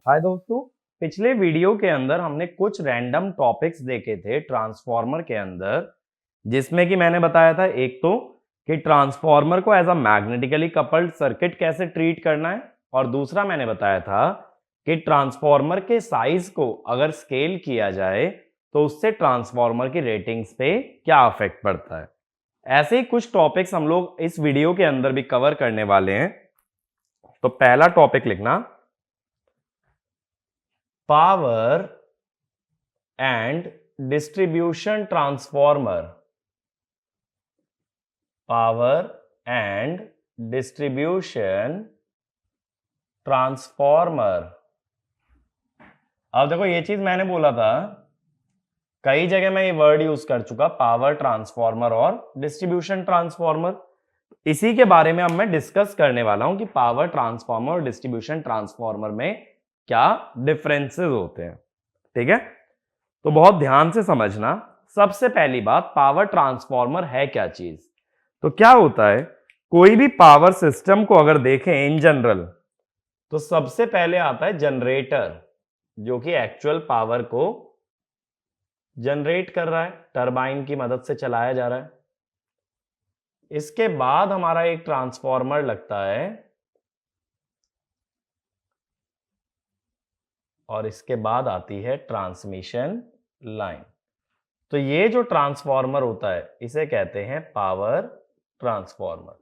हाय दोस्तों, पिछले वीडियो के अंदर हमने कुछ रैंडम टॉपिक्स देखे थे ट्रांसफॉर्मर के अंदर, जिसमें कि मैंने बताया था एक तो कि ट्रांसफॉर्मर को as a magnetically coupled circuit कैसे ट्रीट करना है, और दूसरा मैंने बताया था कि ट्रांसफॉर्मर के साइज को अगर स्केल किया जाए तो उससे ट्रांसफॉर्मर की रेटिंग्स पे क्या अफेक्ट पड़ता है। ऐसे ही कुछ टॉपिक्स हम लोग इस वीडियो के अंदर भी कवर करने वाले हैं। तो पहला टॉपिक लिखना, power and distribution transformer. Power and distribution transformer. अब देखो, ये चीज मैंने बोला था, कई जगह मैं ये वर्ड यूज कर चुका, पावर ट्रांसफॉर्मर और डिस्ट्रीब्यूशन ट्रांसफॉर्मर। इसी के बारे में अब मैं डिस्कस करने वाला हूं कि पावर ट्रांसफॉर्मर और डिस्ट्रीब्यूशन ट्रांसफॉर्मर में क्या डिफरेंसेस होते हैं। ठीक है, तो बहुत ध्यान से समझना। सबसे पहली बात, पावर ट्रांसफॉर्मर है क्या चीज। तो क्या होता है, कोई भी पावर सिस्टम को अगर देखें इन जनरल, तो सबसे पहले आता है जनरेटर, जो कि एक्चुअल पावर को जनरेट कर रहा है, टरबाइन की मदद से चलाया जा रहा है। इसके बाद हमारा एक ट्रांसफॉर्मर लगता है, और इसके बाद आती है ट्रांसमिशन लाइन। तो ये जो ट्रांसफॉर्मर होता है इसे कहते हैं पावर ट्रांसफॉर्मर।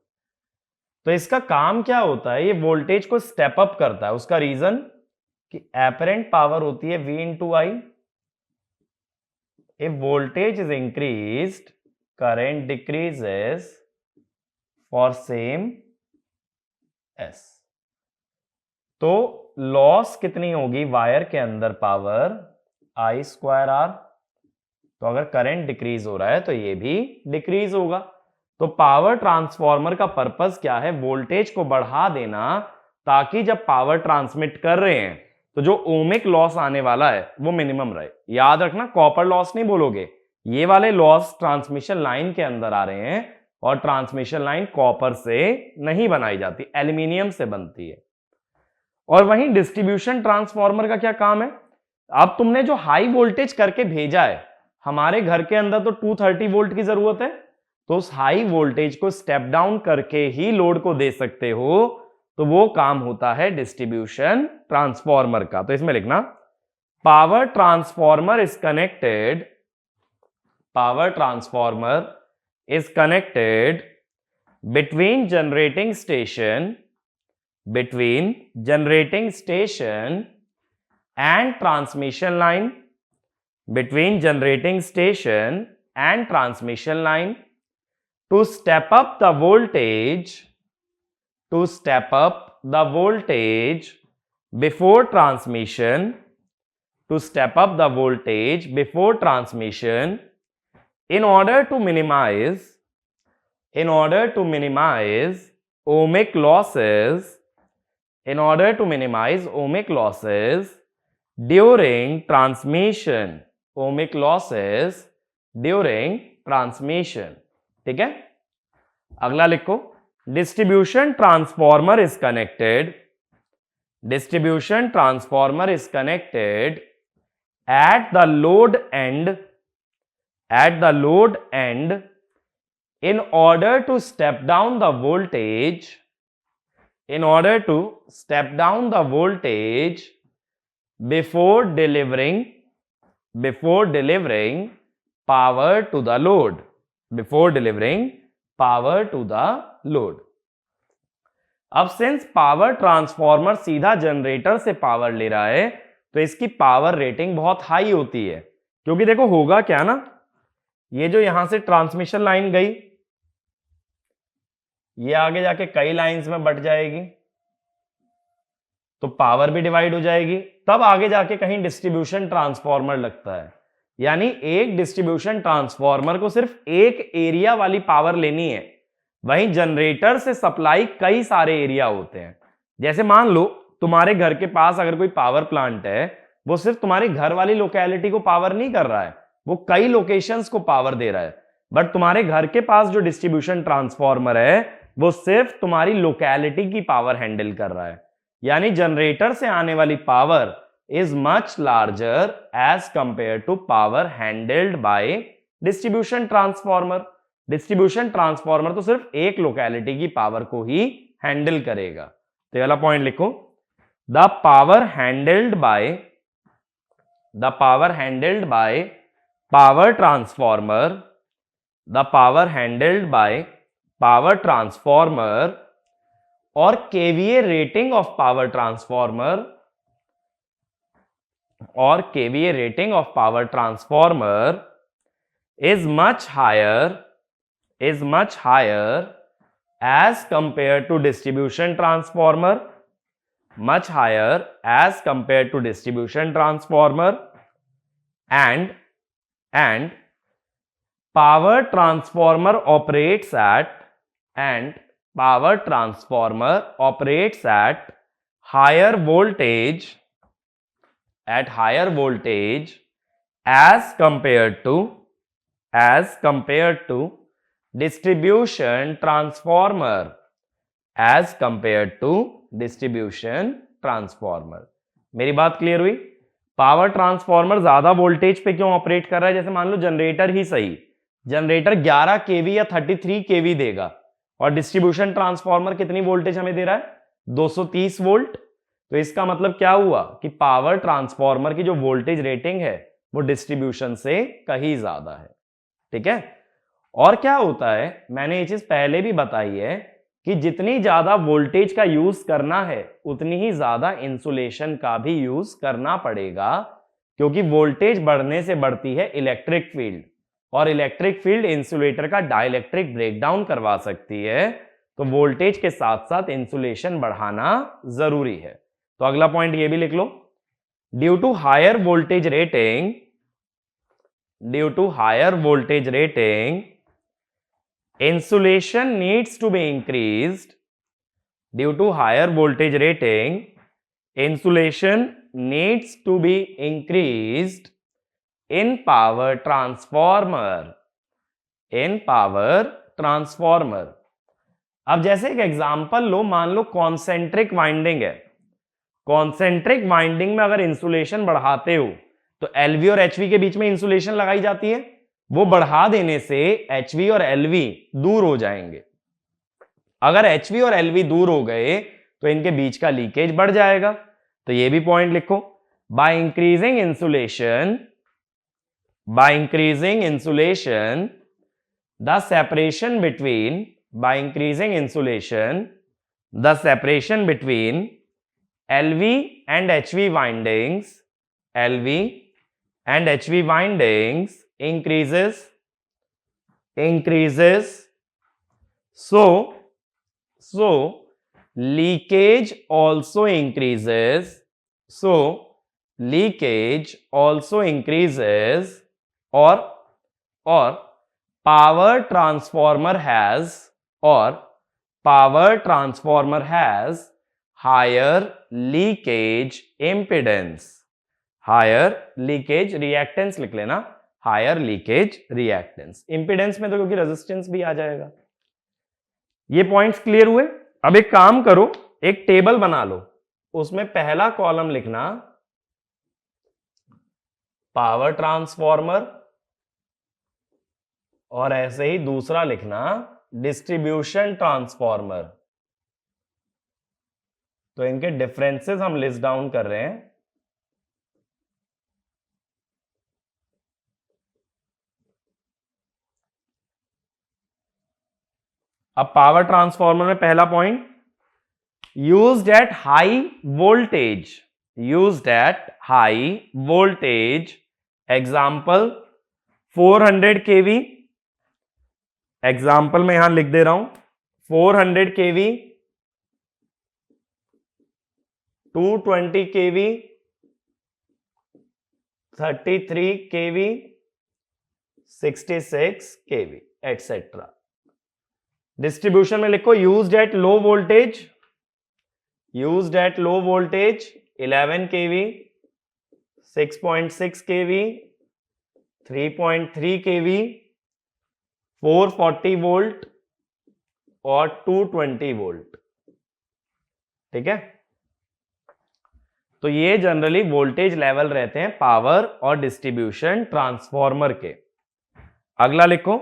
तो इसका काम क्या होता है, ये वोल्टेज को स्टेप अप करता है। उसका रीजन कि एपरेंट पावर होती है V into I. If voltage is increased, current decreases for same S. तो लॉस कितनी होगी वायर के अंदर, पावर आई स्क्वायर आर। तो अगर करंट डिक्रीज हो रहा है तो ये भी डिक्रीज होगा। तो पावर ट्रांसफॉर्मर का पर्पस क्या है, वोल्टेज को बढ़ा देना, ताकि जब पावर ट्रांसमिट कर रहे हैं तो जो ओमिक लॉस आने वाला है वो मिनिमम रहे। याद रखना, कॉपर लॉस नहीं बोलोगे, ये वाले लॉस ट्रांसमिशन लाइन के अंदर आ रहे हैं, और ट्रांसमिशन लाइन कॉपर से नहीं बनाई जाती, एल्यूमिनियम से बनती है। और वहीं डिस्ट्रीब्यूशन ट्रांसफॉर्मर का क्या काम है, अब तुमने जो हाई वोल्टेज करके भेजा है, हमारे घर के अंदर तो 230 वोल्ट की जरूरत है, तो उस हाई वोल्टेज को स्टेप डाउन करके ही लोड को दे सकते हो। तो वो काम होता है डिस्ट्रीब्यूशन ट्रांसफॉर्मर का। तो इसमें लिखना, power transformer is connected, power transformer is connected between generating station, between generating station and transmission line, between generating station and transmission line, to step up the voltage, to step up the voltage before transmission, to step up the voltage before transmission, in order to minimize, in order to minimize ohmic losses, in order to minimize ohmic losses during transmission, ohmic losses during transmission। ठीक है, अगला लिखो, distribution transformer is connected, distribution transformer is connected at the load end, at the load end, in order to step down the voltage, in order to step down the voltage before delivering, before delivering power to the load, before delivering power to the load। अब since power transformer सीधा generator से power ले रहा है, तो इसकी power rating बहुत high होती है। क्योंकि देखो होगा क्या ना, ये जो यहां से ट्रांसमिशन लाइन गई, ये आगे जाके कई लाइंस में बट जाएगी, तो पावर भी डिवाइड हो जाएगी। तब आगे जाके कहीं डिस्ट्रीब्यूशन ट्रांसफॉर्मर लगता है। यानी एक डिस्ट्रीब्यूशन ट्रांसफॉर्मर को सिर्फ एक एरिया वाली पावर लेनी है, वहीं जनरेटर से सप्लाई कई सारे एरिया होते हैं। जैसे मान लो तुम्हारे घर के पास अगर कोई पावर प्लांट है, वो सिर्फ तुम्हारी घर वाली लोकेलिटी को पावर नहीं कर रहा है, वो कई लोकेशंस को पावर दे रहा है। बट तुम्हारे घर के पास जो डिस्ट्रीब्यूशन ट्रांसफॉर्मर है, वो सिर्फ तुम्हारी लोकेलिटी की पावर हैंडल कर रहा है। यानी जनरेटर से आने वाली power is much larger as compare to power handled by distribution transformer. Distribution transformer तो सिर्फ एक लोकेलिटी की पावर को ही हैंडल करेगा। तो ये वाला पॉइंट लिखो, the power handled by power transformer, the power handled by power transformer or kVA rating of power transformer is much higher as compared to distribution transformer, and power transformer operates at higher voltage as compared to distribution transformer, मेरी बात clear हुई? Power transformer ज्यादा voltage पे क्यों operate कर रहा है? जैसे मान लो जनरेटर ही सही, जनरेटर 11 केवी या 33 केवी देगा और डिस्ट्रीब्यूशन ट्रांसफॉर्मर कितनी वोल्टेज हमें दे रहा है? 230 वोल्ट। तो इसका मतलब क्या हुआ कि पावर ट्रांसफॉर्मर की जो वोल्टेज रेटिंग है वो डिस्ट्रीब्यूशन से कहीं ज्यादा है। ठीक है। और क्या होता है, मैंने ये चीज पहले भी बताई है कि जितनी ज्यादा वोल्टेज का यूज करना है उतनी ही ज्यादा इंसुलेशन का भी यूज करना पड़ेगा, क्योंकि वोल्टेज बढ़ने से बढ़ती है इलेक्ट्रिक फील्ड, और इलेक्ट्रिक फील्ड इंसुलेटर का डाइलेक्ट्रिक ब्रेकडाउन करवा सकती है। तो वोल्टेज के साथ साथ इंसुलेशन बढ़ाना जरूरी है। तो अगला पॉइंट ये भी लिख लो, due to higher voltage rating insulation needs to be increased. Due to higher voltage rating, insulation needs to be increased in power transformer. अब जैसे एक एग्जांपल लो, मान लो कॉन्सेंट्रिक वाइंडिंग है। कॉन्सेंट्रिक वाइंडिंग में अगर इंसुलेशन बढ़ाते हो तो एलवी और एचवी के बीच में इंसुलेशन लगाई जाती है, वो बढ़ा देने से HV और LV दूर हो जाएंगे। अगर HV और LV दूर हो गए तो इनके बीच का लीकेज बढ़ जाएगा। तो ये भी पॉइंट लिखो, by increasing insulation the separation between LV and HV windings increases, so leakage also increases, or power transformer has higher leakage impedance, reactance लिख लेना, हायर लीकेज रिएक्टेंस। इंपीडेंस में तो क्योंकि रेजिस्टेंस भी आ जाएगा। ये पॉइंट्स क्लियर हुए? अब एक काम करो, एक टेबल बना लो, उसमें पहला कॉलम लिखना पावर ट्रांसफॉर्मर और ऐसे ही दूसरा लिखना डिस्ट्रीब्यूशन ट्रांसफॉर्मर। तो इनके डिफरेंसेस हम लिस्ट डाउन कर रहे हैं। अब पावर ट्रांसफॉर्मर में पहला point, used at high voltage, example 400 KV, example में यहां लिख दे रहा हूं 400 केवी, 220 केवी, 33 केवी, 66 केवी एटसेट्रा। डिस्ट्रीब्यूशन में लिखो used at low voltage 11 KV, 6.6 KV, 3.3 KV, 440 volt और 220 वोल्ट। ठीक है। तो ये जनरली वोल्टेज लेवल रहते हैं पावर और डिस्ट्रीब्यूशन ट्रांसफॉर्मर के। अगला लिखो,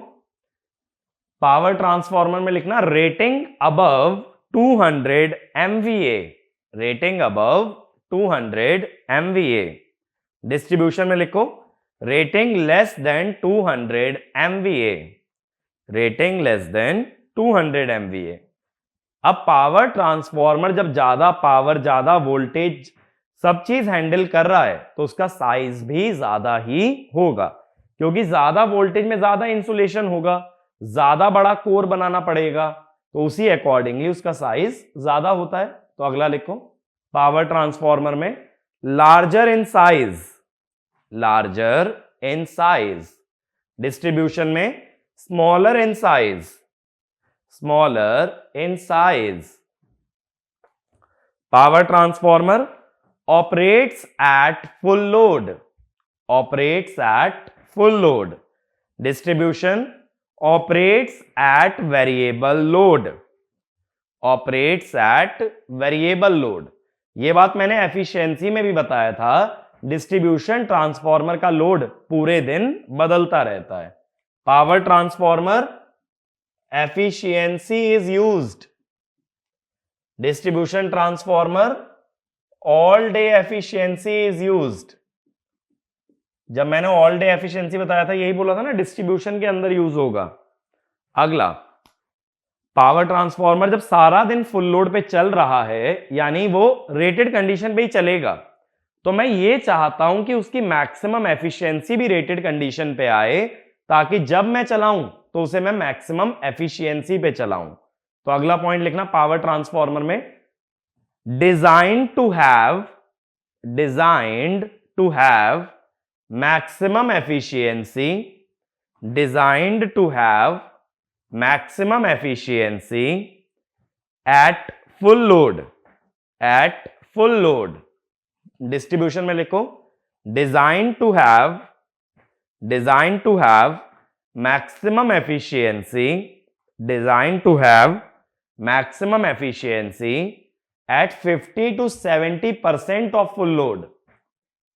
पावर ट्रांसफॉर्मर में लिखना rating above 200 MVA, rating above 200 MVA। Distribution में लिखो rating less than 200 MVA, rating less than 200 MVA। अब पावर ट्रांसफॉर्मर जब ज्यादा पावर, ज्यादा वोल्टेज, सब चीज हैंडल कर रहा है तो उसका साइज भी ज्यादा ही होगा, क्योंकि ज्यादा वोल्टेज में ज्यादा इंसुलेशन होगा, ज्यादा बड़ा कोर बनाना पड़ेगा, तो उसी अकॉर्डिंगली उसका साइज ज्यादा होता है। तो अगला लिखो, पावर ट्रांसफॉर्मर में larger in size, larger in size. Distribution में smaller in size, smaller in size. Power transformer operates at full load, operates at full load। distribution operates at variable load, operates at variable load। ये बात मैंने efficiency में भी बताया था, distribution transformer का load पूरे दिन बदलता रहता है। Power transformer efficiency is used, distribution transformer all day efficiency is used. जब मैंने ऑल डे एफिशिएंसी बताया था, यही बोला था ना डिस्ट्रीब्यूशन के अंदर यूज होगा। अगला, पावर ट्रांसफॉर्मर जब सारा दिन फुल लोड पे चल रहा है, यानी वो रेटेड कंडीशन पे ही चलेगा, तो मैं ये चाहता हूं कि उसकी मैक्सिमम एफिशिएंसी भी रेटेड कंडीशन पे आए, ताकि जब मैं चलाऊं तो उसे मैं मैक्सिमम एफिशिएंसी पे चलाऊं। तो अगला पॉइंट लिखना, पावर ट्रांसफॉर्मर में designed to have maximum efficiency, designed to have maximum efficiency at full load, at full load। Distribution में लिखो designed to have maximum efficiency, designed to have maximum efficiency at 50 to 70% of full load,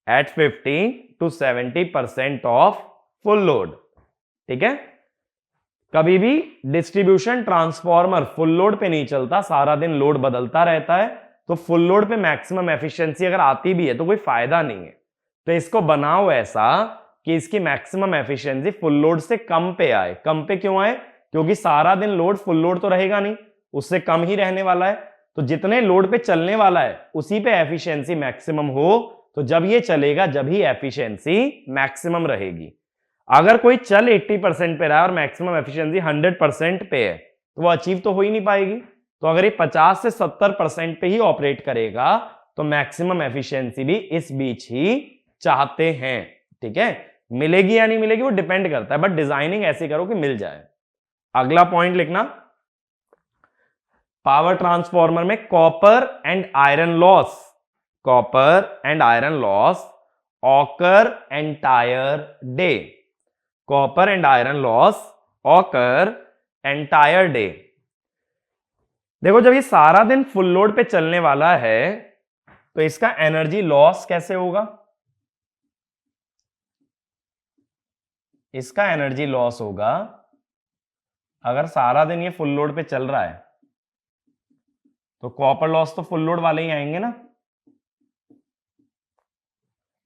at 50 to 70% of full load। ठीक है, कभी भी distribution transformer full load पे नहीं चलता, सारा दिन लोड बदलता रहता है, तो फुल लोड पे मैक्सिमम एफिशिएंसी अगर आती भी है तो कोई फायदा नहीं है। तो इसको बनाओ ऐसा कि इसकी मैक्सिमम एफिशिएंसी फुल लोड से कम पे आए। कम पे क्यों आए? क्योंकि सारा दिन लोड फुल लोड तो रहेगा नहीं, उससे कम ही रहने वाला है, तो जितने लोड पे चलने वाला है उसी पे एफिशिएंसी मैक्सिमम हो, तो जब ये चलेगा जब ही एफिशिएंसी मैक्सिमम रहेगी। अगर कोई चल 80% पे रहा है और मैक्सिमम एफिशिएंसी 100% पे है, तो वो अचीव तो हो ही नहीं पाएगी। तो अगर ये 50 से 70% पे ही ऑपरेट करेगा तो मैक्सिमम एफिशिएंसी भी इस बीच ही चाहते हैं। ठीक है, मिलेगी या नहीं मिलेगी वो डिपेंड करता है, बट डिजाइनिंग ऐसी करो कि मिल जाए। अगला पॉइंट लिखना, पावर ट्रांसफॉर्मर में copper and iron loss, copper and iron loss occur entire day, copper and iron loss occur entire day. देखो, जब ये सारा दिन फुल लोड पे चलने वाला है तो इसका एनर्जी लॉस कैसे होगा? इसका एनर्जी लॉस होगा, अगर सारा दिन ये फुल लोड पे चल रहा है तो कॉपर लॉस तो फुल लोड वाले ही आएंगे ना।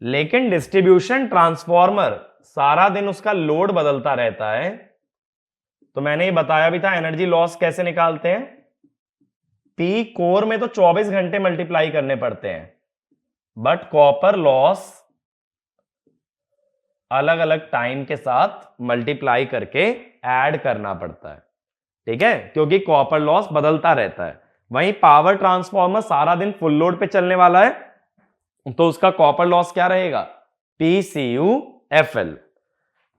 लेकिन डिस्ट्रीब्यूशन ट्रांसफॉर्मर सारा दिन उसका लोड बदलता रहता है, तो मैंने ये बताया भी था एनर्जी लॉस कैसे निकालते हैं। पी कोर में तो 24 घंटे मल्टीप्लाई करने पड़ते हैं, बट कॉपर लॉस अलग अलग टाइम के साथ मल्टीप्लाई करके ऐड करना पड़ता है। ठीक है, क्योंकि कॉपर लॉस बदलता रहता है। वहीं पावर ट्रांसफॉर्मर सारा दिन फुल लोड पे चलने वाला है, तो उसका कॉपर लॉस क्या रहेगा? PCUFL।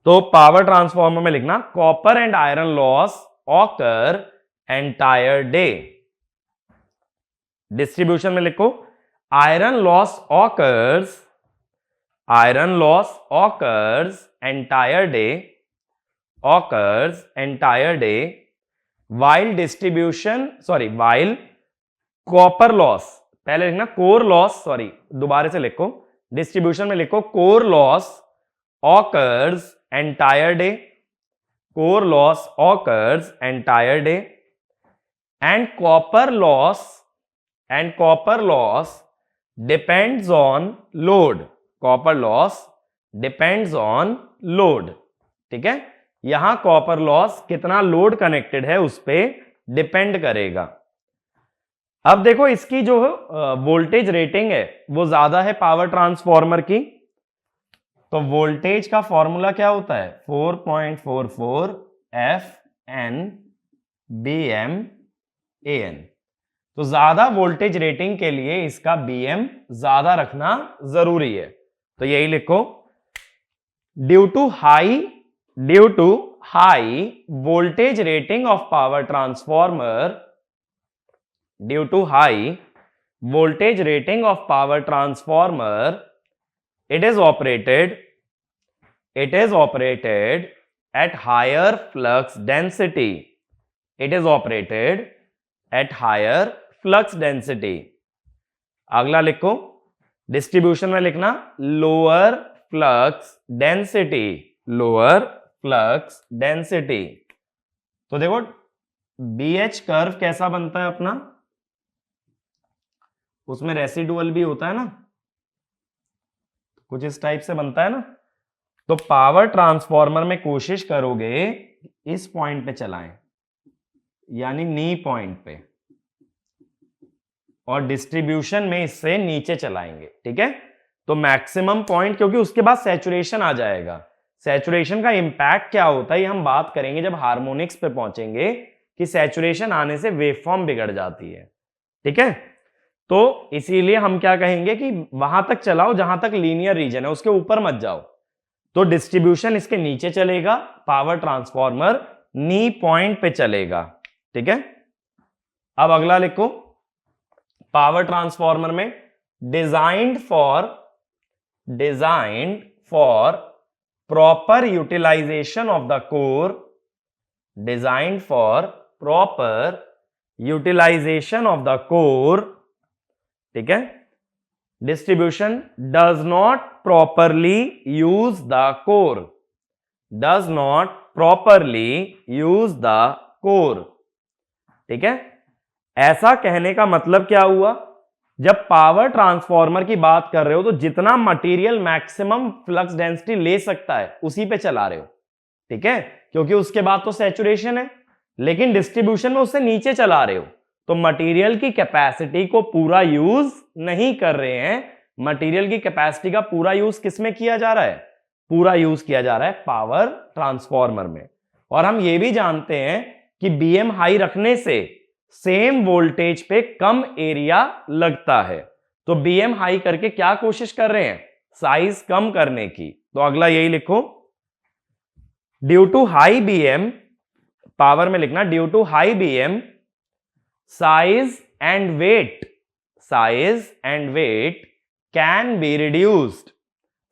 तो पावर ट्रांसफॉर्मर में लिखना copper and iron loss occur entire day. Distribution में लिखो iron loss occurs, iron loss occurs entire day, occurs entire day while copper loss, पहले लिखना कोर लॉस, सॉरी दोबारा से लिखो, डिस्ट्रीब्यूशन में लिखो core loss occurs entire day, core loss occurs entire day, and copper loss depends on load, copper loss depends on load. ठीक है, यहां कॉपर लॉस कितना लोड कनेक्टेड है उस पर डिपेंड करेगा। अब देखो इसकी जो वोल्टेज रेटिंग है वो ज्यादा है पावर ट्रांसफॉर्मर की, तो वोल्टेज का फॉर्मूला क्या होता है 4.44 FN BM AN। तो ज्यादा वोल्टेज रेटिंग के लिए इसका BM ज्यादा रखना जरूरी है, तो यही लिखो due to high voltage rating of power transformer, due to high voltage rating of power transformer, it is operated at higher flux density, it is operated at higher flux density। अगला लिखो distribution में लिखना lower flux density, lower flux density. तो देखो BH curve कैसा बनता है अपना, उसमें रेसिडुअल भी होता है ना, कुछ इस टाइप से बनता है ना। तो पावर ट्रांसफॉर्मर में कोशिश करोगे इस पॉइंट पे चलाएं, यानी नी पॉइंट पे, और डिस्ट्रीब्यूशन में इससे नीचे चलाएंगे। ठीक है, तो मैक्सिमम पॉइंट, क्योंकि उसके बाद सैचुरेशन आ जाएगा। सैचुरेशन का इंपैक्ट क्या होता है ये हम बात करेंगे जब हार्मोनिक्स पे पहुंचेंगे, कि सैचुरेशन आने से वेवफॉर्म बिगड़ जाती है। ठीक है, तो इसीलिए हम क्या कहेंगे कि वहां तक चलाओ जहां तक लीनियर रीजन है, उसके ऊपर मत जाओ। तो डिस्ट्रीब्यूशन इसके नीचे चलेगा, पावर ट्रांसफॉर्मर नी पॉइंट पे चलेगा। ठीक है, अब अगला लिखो पावर ट्रांसफॉर्मर में designed for proper utilisation of the core, designed for proper utilisation of the core. ठीक है, distribution does not properly use the core, does not properly use the core. ठीक है, ऐसा कहने का मतलब क्या हुआ, जब पावर ट्रांसफॉर्मर की बात कर रहे हो तो जितना मटेरियल मैक्सिमम फ्लक्स डेंसिटी ले सकता है उसी पे चला रहे हो। ठीक है, क्योंकि उसके बाद तो सैचुरेशन है, लेकिन डिस्ट्रीब्यूशन में उससे नीचे चला रहे हो, तो मटेरियल की कैपेसिटी को पूरा यूज नहीं कर रहे हैं। मटेरियल की कैपेसिटी का पूरा यूज किसमें किया जा रहा है, पूरा यूज किया जा रहा है पावर ट्रांसफॉर्मर में। और हम ये भी जानते हैं कि BM हाई रखने से सेम वोल्टेज पे कम एरिया लगता है, तो BM हाई करके क्या कोशिश कर रहे हैं, साइज कम करने की। तो अगला यही लिखो due to high BM, power में लिखना due to high BM size and weight can be reduced,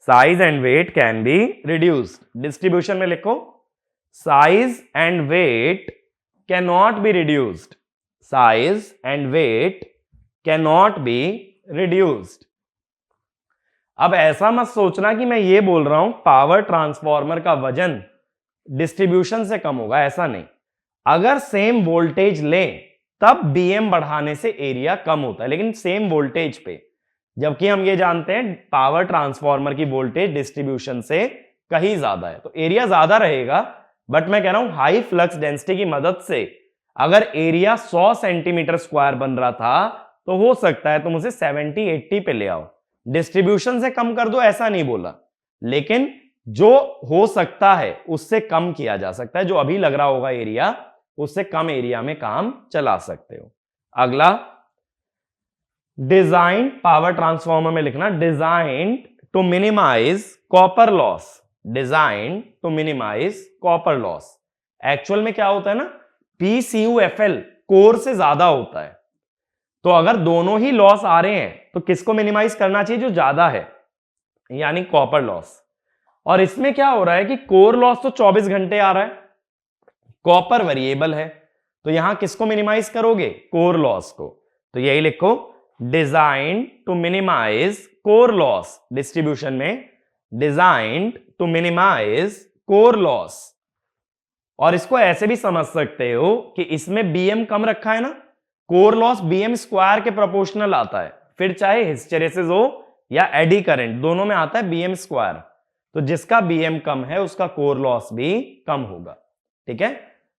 size and weight can be reduced। Distribution में लिखो size and weight cannot be reduced, size and weight cannot be reduced। अब ऐसा मत सोचना कि मैं ये बोल रहा हूं पावर ट्रांसफॉर्मर का वजन डिस्ट्रीब्यूशन से कम होगा, ऐसा नहीं। अगर सेम वोल्टेज लें तब BM बढ़ाने से एरिया कम होता है, लेकिन सेम वोल्टेज पे, जबकि हम ये जानते हैं पावर ट्रांसफॉर्मर की वोल्टेज डिस्ट्रीब्यूशन से कहीं ज्यादा है, तो एरिया ज्यादा रहेगा। बट मैं कह रहा हूं हाई फ्लक्स डेंसिटी की मदद से अगर एरिया 100 सेंटीमीटर स्क्वायर बन रहा था तो हो सकता है तुम उसे 70-80 पे ले आओ। डिस्ट्रीब्यूशन से कम कर दो ऐसा नहीं बोला, लेकिन जो हो सकता है उससे कम किया जा सकता है। जो अभी लग रहा होगा एरिया, उससे कम एरिया में काम चला सकते हो। अगला डिजाइन, पावर ट्रांसफॉर्मर में लिखना design to minimise copper loss, design to minimise copper loss. Actual में क्या होता है ना, PCUFL कोर से ज्यादा होता है, तो अगर दोनों ही लॉस आ रहे हैं तो किसको मिनिमाइज करना चाहिए, जो ज्यादा है, यानी कॉपर लॉस। और इसमें क्या हो रहा है कि कोर लॉस तो 24 घंटे आ रहा है, कॉपर वेरिएबल है, तो यहां किसको मिनिमाइज करोगे, कोर लॉस को। तो यही लिखो designed to minimise core loss, distribution में designed to minimise core loss. और इसको ऐसे भी समझ सकते हो कि इसमें बीएम कम रखा है ना, कोर लॉस बीएम स्क्वायर के प्रोपोर्शनल आता है, फिर चाहे हिस्टेरेसिस हो या एडी करंट, दोनों में आता है बीएम स्क्वायर। तो जिसका बीएम कम है उसका कोर लॉस भी कम होगा। ठीक है,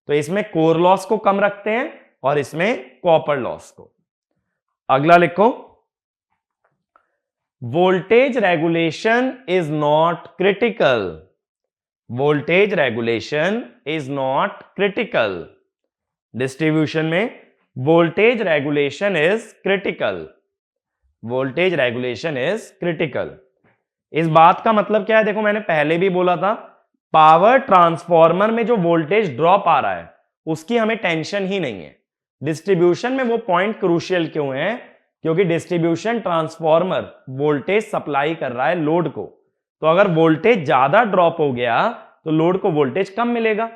तो इसमें कोर लॉस को कम रखते हैं और इसमें कॉपर लॉस को। अगला लिखो, voltage regulation is not critical. Voltage regulation is not critical. Distribution में voltage regulation is critical. Voltage regulation is critical. इस बात का मतलब क्या है? देखो मैंने पहले भी बोला था, पावर ट्रांसफॉर्मर में जो वोल्टेज ड्रॉप आ रहा है उसकी हमें टेंशन ही नहीं है। डिस्ट्रीब्यूशन में वो पॉइंट क्रूशियल क्यों है? क्योंकि डिस्ट्रीब्यूशन ट्रांसफॉर्मर वोल्टेज सप्लाई कर रहा है लोड को, तो अगर वोल्टेज ज्यादा ड्रॉप हो गया तो लोड को वोल्टेज कम मिलेगा।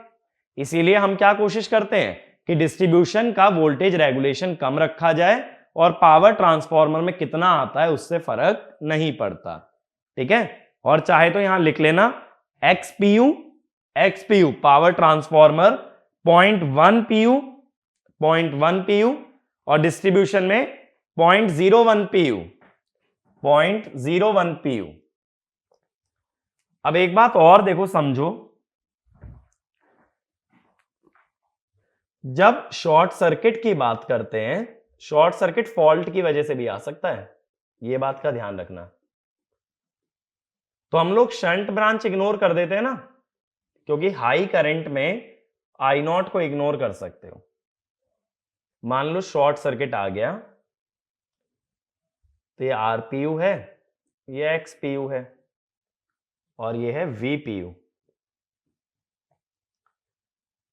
इसीलिए हम क्या कोशिश करते हैं कि डिस्ट्रीब्यूशन का वोल्टेज रेगुलेशन कम रखा जाए और पावर ट्रांसफॉर्मर में कितना आता है उससे फर्क नहीं पड़ता। ठीक है, और चाहे तो यहां लिख लेना XPU, XPU power transformer 0.1 PU, 0.1 PU, और डिस्ट्रीब्यूशन में 0.01 PU, 0.01 PU। अब एक बात और देखो, समझो, जब शॉर्ट सर्किट की बात करते हैं, शॉर्ट सर्किट फॉल्ट की वजह से भी आ सकता है, यह बात का ध्यान रखना। तो हम लोग शंट ब्रांच इग्नोर कर देते हैं ना, क्योंकि हाई करंट में I0 को इग्नोर कर सकते हो। मान लो शॉर्ट सर्किट आ गया, तो ये RPU है, ये XPU है, और ये है VPU।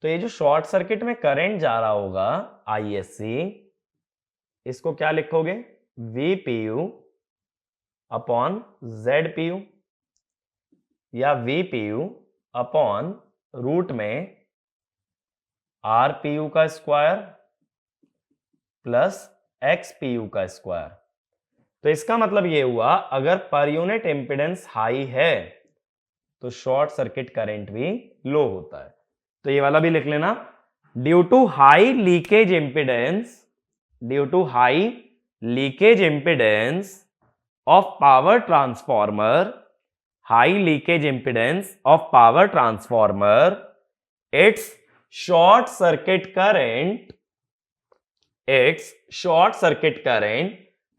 तो ये जो शॉर्ट सर्किट में करंट जा रहा होगा ISC, इसको क्या लिखोगे? VPU अपॉन ZPU, या VPU अपॉन रूट में RPU का स्क्वायर प्लस XPU का स्क्वायर। तो इसका मतलब ये हुआ, अगर पर यूनिट इंपेडेंस हाई है तो शॉर्ट सर्किट करंट भी लो होता है। तो ये वाला भी लिख लेना, due to high leakage impedance, due to high leakage impedance of power transformer, high leakage impedance of power transformer, its short circuit current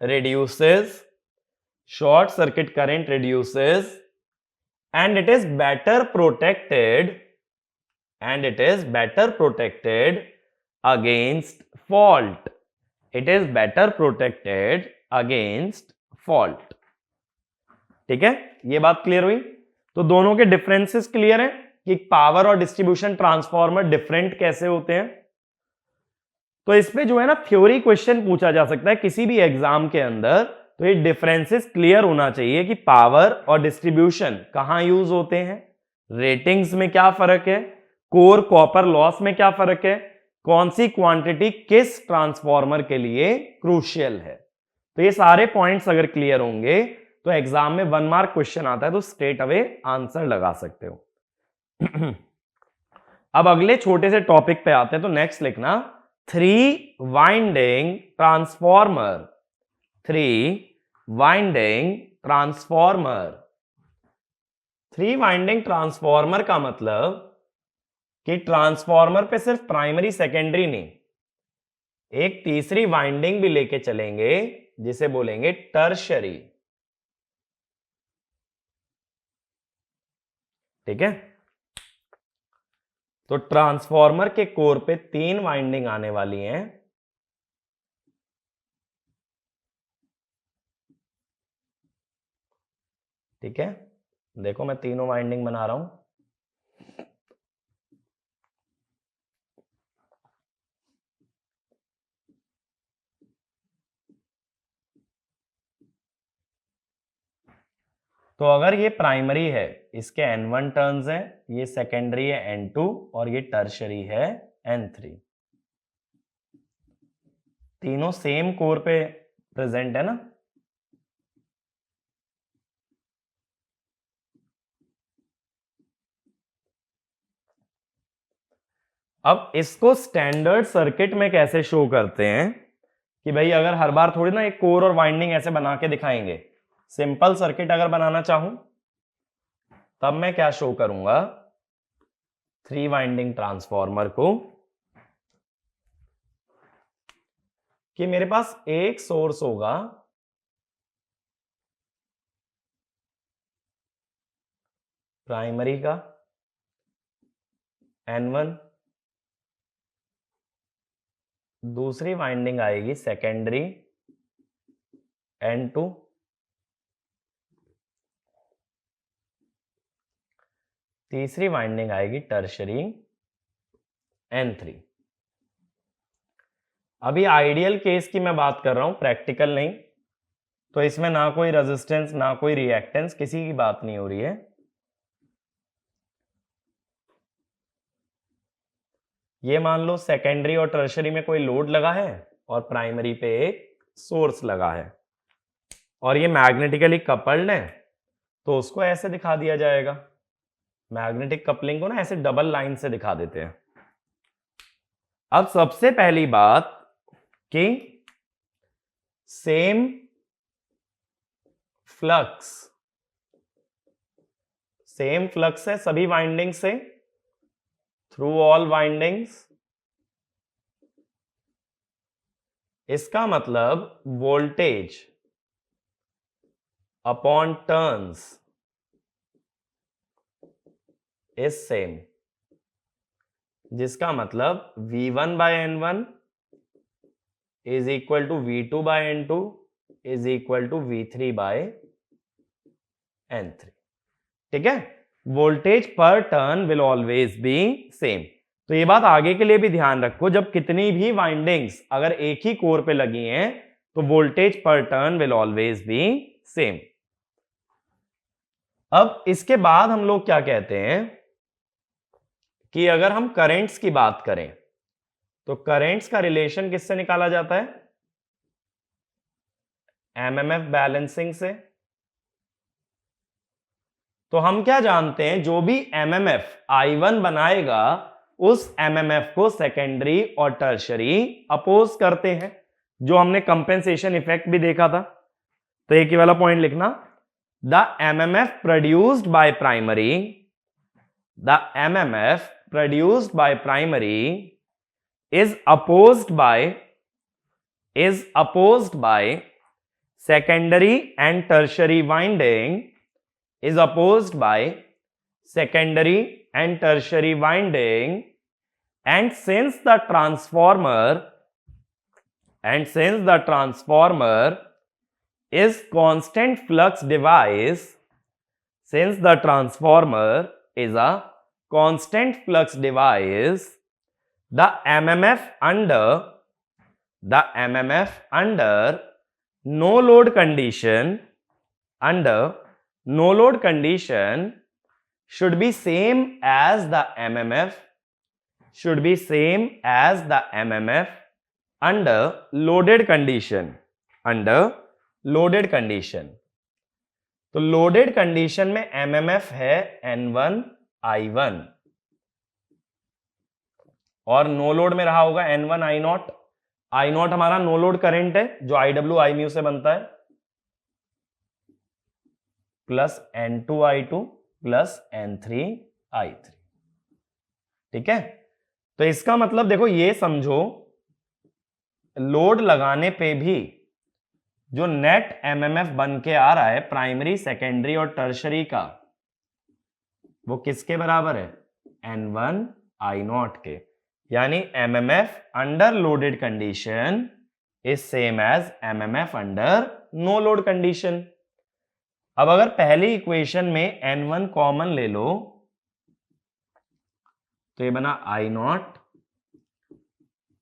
reduces, short circuit current reduces, and it is better protected, and it is better protected against fault. It is better protected against fault. ठीक है, ये बात clear हुई? तो दोनों के differences clear है कि पावर और डिस्ट्रीब्यूशन ट्रांसफॉर्मर डिफरेंट कैसे होते हैं। तो इस पे जो है ना थ्योरी क्वेश्चन पूछा जा सकता है किसी भी एग्जाम के अंदर, तो ये डिफरेंसेस क्लियर होना चाहिए कि पावर और डिस्ट्रीब्यूशन कहां यूज होते हैं, रेटिंग्स में क्या फर्क है, कोर कॉपर लॉस में क्या फर्क है, कौन सी क्वांटिटी किस ट्रांसफॉर्मर के लिए क्रूशियल है। तो ये सारे पॉइंट्स अगर क्लियर होंगे तो एग्जाम में 1 मार्क क्वेश्चन आता है तो स्ट्रेट अवे आंसर लगा सकते हो। अब अगले छोटे से टॉपिक पे आते हैं, तो नेक्स्ट लिखना 3 winding transformer, 3 winding transformer. 3 winding transformer का मतलब कि ट्रांसफॉर्मर पे सिर्फ प्राइमरी सेकेंडरी नहीं, एक तीसरी वाइंडिंग भी लेके चलेंगे जिसे बोलेंगे टर्शरी। ठीक है, तो ट्रांसफॉर्मर के कोर पे 3 वाइंडिंग आने वाली हैं। ठीक है, देखो मैं तीनों वाइंडिंग बना रहा हूं। तो अगर ये प्राइमरी है, इसके N1 टर्न्स हैं, ये सेकेंडरी है N2, और ये टर्शरी है N3। तीनों सेम कोर पे प्रेजेंट है ना। अब इसको स्टैंडर्ड सर्किट में कैसे शो करते हैं कि भाई अगर हर बार थोड़ी ना एक कोर और वाइंडिंग ऐसे बना के दिखाएंगे, सिंपल सर्किट अगर बनाना चाहूं तब मैं क्या शो करूंगा, 3 वाइंडिंग ट्रांसफॉर्मर को, कि मेरे पास एक सोर्स होगा प्राइमरी का N1, दूसरी वाइंडिंग आएगी सेकेंडरी N2, तीसरी वाइंडिंग आएगी टर्शरी N3। अभी आइडियल केस की मैं बात कर रहा हूं, प्रैक्टिकल नहीं, तो इसमें ना कोई रेजिस्टेंस ना कोई रिएक्टेंस, किसी की बात नहीं हो रही है। ये मान लो सेकेंडरी और टर्शरी में कोई लोड लगा है और प्राइमरी पे एक सोर्स लगा है और ये मैग्नेटिकली कपल्ड है, तो उसको ऐसे दिखा दिया जाएगा। मैग्नेटिक कपलिंग को ना ऐसे डबल लाइन से दिखा देते हैं। अब सबसे पहली बात कि सेम फ्लक्स है सभी वाइंडिंग से, थ्रू ऑल वाइंडिंग्स। इसका मतलब voltage upon turns is same, जिसका मतलब V1 by N1 is equal to V2 by N2 is equal to V3 by N3। ठीक है, वोल्टेज पर turn will always be same. तो ये बात आगे के लिए भी ध्यान रखो, जब कितनी भी वाइंडिंग्स अगर एक ही कोर पे लगी हैं तो वोल्टेज पर turn will always be same. अब इसके बाद हम लोग क्या कहते हैं कि अगर हम करंट्स की बात करें तो करंट्स का रिलेशन किससे निकाला जाता है, एमएमएफ बैलेंसिंग से। तो हम क्या जानते हैं, जो भी एमएमएफ I1 बनाएगा उस एमएमएफ को सेकेंडरी और टर्शरी अपोज करते हैं, जो हमने कंपेंसेशन इफेक्ट भी देखा था। तो एक ही वाला पॉइंट लिखना, the MMF produced by primary, the MMF produced by primary is opposed by secondary and tertiary winding, is opposed by secondary and tertiary winding, and since the transformer is constant flux device, since the transformer is a constant flux device, the MMF under no load condition should be same as the MMF under loaded condition, तो loaded condition में MMF है N1 I1 और no load में रहा होगा N1 I0 हमारा no load current है जो IW I म्यू से बनता है, plus N2 I2 plus N3 I3। ठीक है, तो इसका मतलब देखो, ये समझो लोड लगाने पे भी जो नेट एमएमएफ बन के आ रहा है प्राइमरी, सेकेंडरी और टर्शरी का, वो किसके बराबर है, N1 I0 के। यानी MMF under loaded condition is same as MMF under no load condition. अब अगर पहली इक्वेशन में N1 कॉमन ले लो तो ये बना I0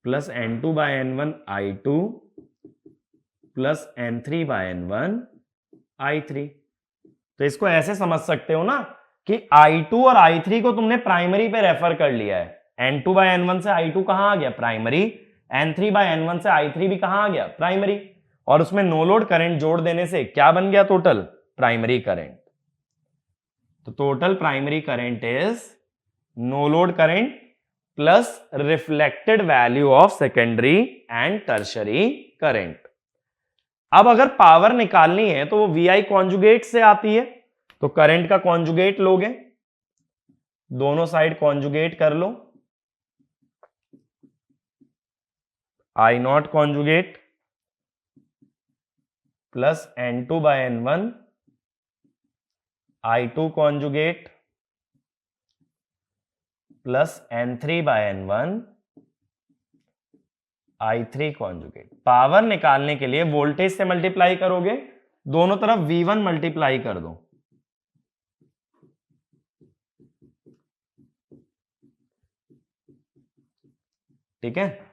plus N2 by N1 I2 plus N3 by N1 I3। तो इसको ऐसे समझ सकते हो ना कि I2 और I3 को तुमने प्राइमरी पे रेफर कर लिया है। N2 by N1 से I2 कहां आ गया, प्राइमरी। N3 by N1 से I3 भी कहां आ गया, प्राइमरी। और उसमें नो लोड करंट जोड़ देने से क्या बन गया टोटल? Primary current. तो total primary current is no load current plus reflected value of secondary and tertiary current. अब अगर पावर निकालनी है तो वो VI कॉन्जुगेट से आती है, तो करंट का कॉन्जुगेट लोगे, दोनों साइड कॉन्जुगेट कर लो, I0 conjugate plus N2 by N1 I2 conjugate plus N3 by N1 I3 conjugate. Power निकालने के लिए वोल्टेज से मल्टीप्लाई करोगे, दोनों तरफ V1 मल्टीप्लाई कर दो, ठीक है।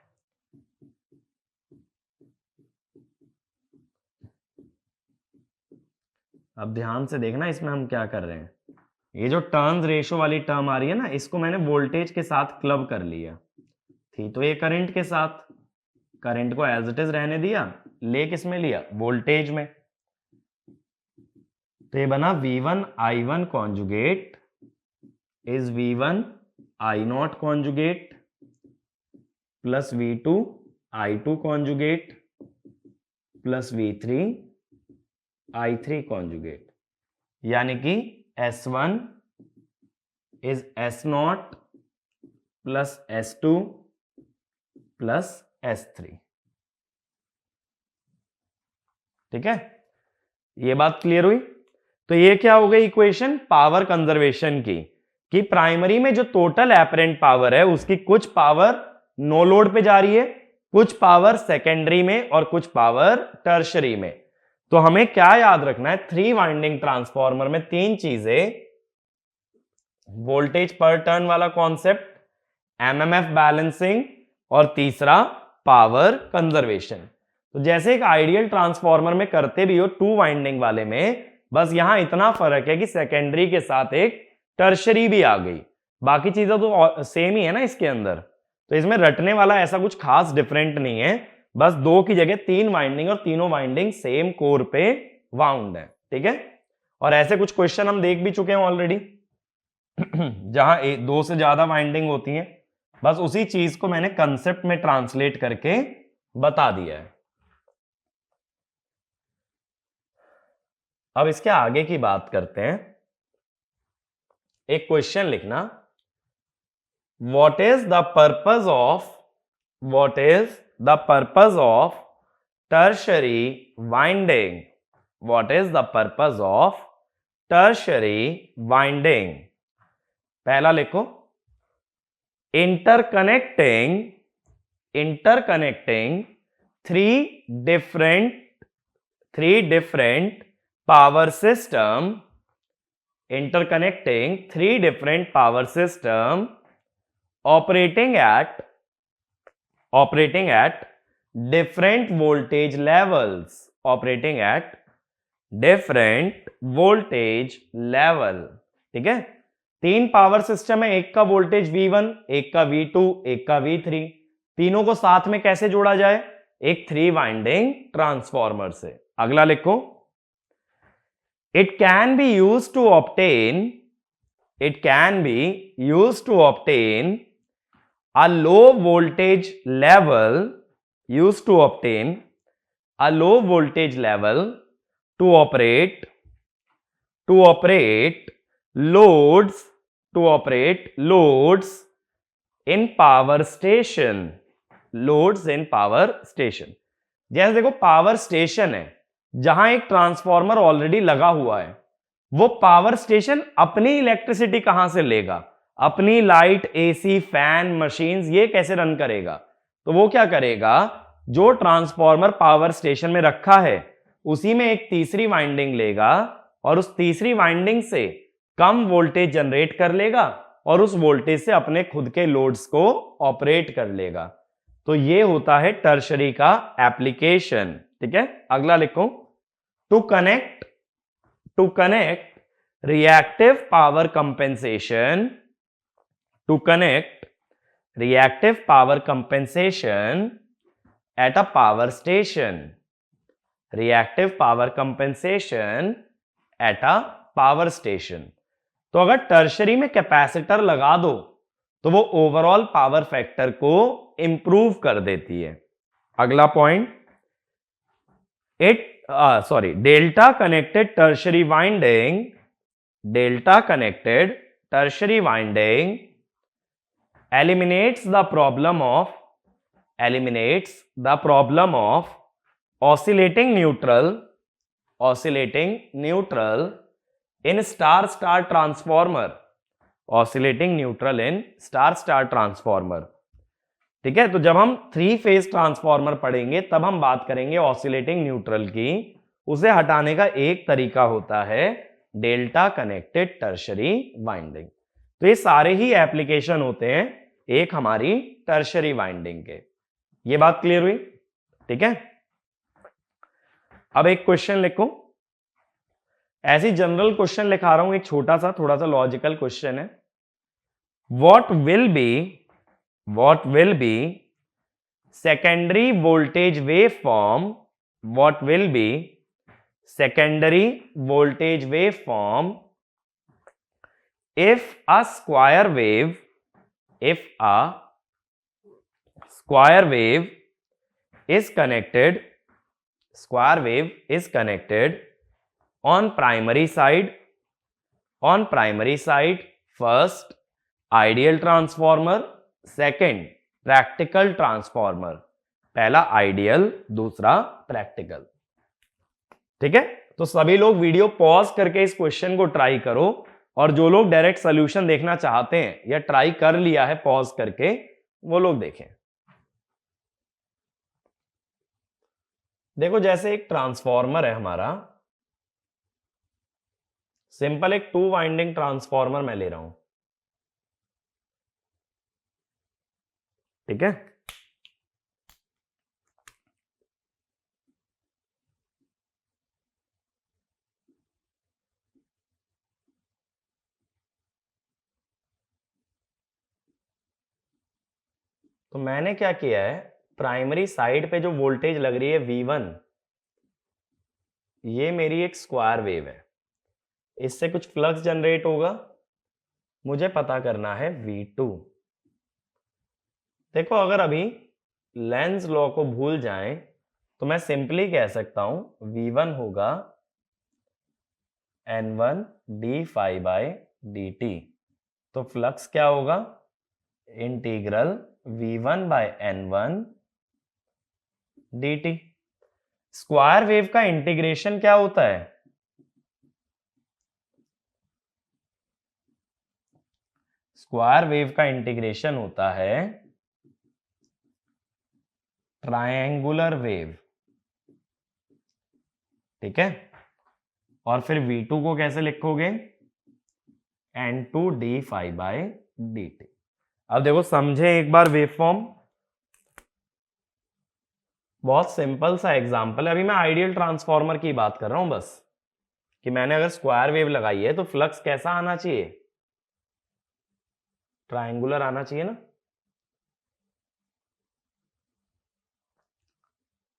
अब ध्यान से देखना इसमें हम क्या कर रहे हैं। ये जो टर्न्स रेशो वाली टर्म आ रही है ना, इसको मैंने वोल्टेज के साथ क्लब कर लिया थी, तो ये करंट के साथ, करंट को एज इट इज रहने दिया, ले किस में लिया? वोल्टेज में। तो ये बना V1 I1 conjugate is V1 I0 conjugate plus V2 I2 conjugate plus V3 I3 conjugate, यानी कि S1 is S0 plus S2 plus S3, ठीक है। ये बात क्लियर हुई? तो ये क्या हो गई इक्वेशन पावर कंजर्वेशन की, कि प्राइमरी में जो टोटल एपरेंट पावर है उसकी कुछ पावर नो लोड पे जा रही है, कुछ पावर सेकेंडरी में और कुछ पावर टर्शरी में। तो हमें क्या याद रखना है? 3 वाइंडिंग ट्रांसफार्मर में 3 चीजें, वोल्टेज पर टर्न वाला कॉन्सेप्ट, MMF बैलेंसिंग और तीसरा पावर कंजर्वेशन। तो जैसे एक आइडियल ट्रांसफार्मर में करते भी हो 2 वाइंडिंग वाले में, बस यहां इतना फर्क है कि सेकेंडरी के साथ एक टर्शरी भी आ गई, बाकी चीजें तो सेम ही है ना इसके अंदर। तो इसमें रटने वाला ऐसा कुछ खास डिफरेंट नहीं है, बस 2 की जगह 3 वाइंडिंग और तीनों वाइंडिंग सेम कोर पे वाउंड है, ठीक है। और ऐसे कुछ क्वेश्चन हम देख भी चुके हैं ऑलरेडी जहां 2 से ज्यादा वाइंडिंग होती हैं, बस उसी चीज को मैंने कंसेप्ट में ट्रांसलेट करके बता दिया है। अब इसके आगे की बात करते हैं। एक क्वेश्चन लिखना, what is the purpose of tertiary winding? What is the purpose of tertiary winding? पहला लिखो, interconnecting three different power system, interconnecting 3 different power system operating at different voltage levels, operating at different voltage level, ठीक है। 3 power system है, एक का voltage V1, एक का V2, एक का V3, तीनों को साथ में कैसे जोड़ा जाए? एक 3 वाइंडिंग ट्रांसफार्मर से। अगला लिखो, it can be used to obtain a low voltage level to operate loads in power station, जैसे देखो पावर स्टेशन है जहां एक ट्रांसफार्मर ऑलरेडी लगा हुआ है, वो पावर स्टेशन अपनी इलेक्ट्रिसिटी कहां से लेगा? अपनी लाइट, AC, फैन, मशीन्स, ये कैसे रन करेगा? तो वो क्या करेगा, जो ट्रांसफार्मर पावर स्टेशन में रखा है उसी में एक तीसरी वाइंडिंग लेगा और उस तीसरी वाइंडिंग से कम वोल्टेज जनरेट कर लेगा और उस वोल्टेज से अपने खुद के लोड्स को ऑपरेट कर लेगा। तो ये होता है टर्शरी का एप्लीकेशन, ठीक है। अगला लिखो, to connect reactive power compensation at a power station, reactive power compensation at a power station. तो अगर टर्शरी में कैपेसिटर लगा दो तो वो ओवरऑल पावर फैक्टर को इंप्रूव कर देती है। अगला point, delta connected tertiary winding, delta connected tertiary winding eliminates the problem of oscillating neutral in star star transformer, oscillating neutral in star star transformer। ठीक है, तो जब हम 3 फेज ट्रांसफॉर्मर पढ़ेंगे तब हम बात करेंगे ऑसिलेटिंग न्यूट्रल की। उसे हटाने का एक तरीका होता है डेल्टा कनेक्टेड टर्शरी वाइंडिंग। तो ये सारे ही एप्लीकेशन होते हैं एक हमारी टर्शरी वाइंडिंग के। ये बात क्लियर हुई? ठीक है, अब एक क्वेश्चन लिखो। ऐसी जनरल क्वेश्चन लिखा रहा हूं, एक छोटा सा थोड़ा सा लॉजिकल क्वेश्चन है। What will be secondary voltage waveform, what will be secondary voltage waveform if a square wave is connected on primary side first ideal transformer, second practical transformer। पहला आइडियल, दूसरा प्रैक्टिकल। ठीक है, तो सभी लोग video pause करके इस question को ट्राई करो, और जो लोग डायरेक्ट सॉल्यूशन देखना चाहते हैं या ट्राई कर लिया है पॉज करके, वो लोग देखें। देखो, जैसे एक ट्रांसफॉर्मर है हमारा, सिंपल एक 2 वाइंडिंग ट्रांसफॉर्मर मैं ले रहा हूं। ठीक है, तो मैंने क्या किया है, प्राइमरी साइड पे जो वोल्टेज लग रही है V1, ये मेरी एक स्क्वायर वेव है, इससे कुछ फ्लक्स जनरेट होगा, मुझे पता करना है V2। देखो, अगर अभी लेंज लॉ को भूल जाएं तो मैं सिंपली कह सकता हूं V1 होगा N1 d phi by dt। तो फ्लक्स क्या होगा, integral V1 by N1 dt। Square wave का इंटीग्रेशन क्या होता है, स्क्वायर वेव का इंटीग्रेशन होता है ट्रायंगुलर वेव। ठीक है, और फिर V2 को कैसे लिखोगे, N2 d phi by dt। अब देखो, समझे एक बार वेवफॉर्म, बहुत सिंपल सा एग्जांपल है। अभी मैं आइडियल ट्रांसफॉर्मर की बात कर रहा हूं बस, कि मैंने अगर स्क्वायर वेव लगाई है तो फ्लक्स कैसा आना चाहिए, ट्रायंगुलर आना चाहिए ना।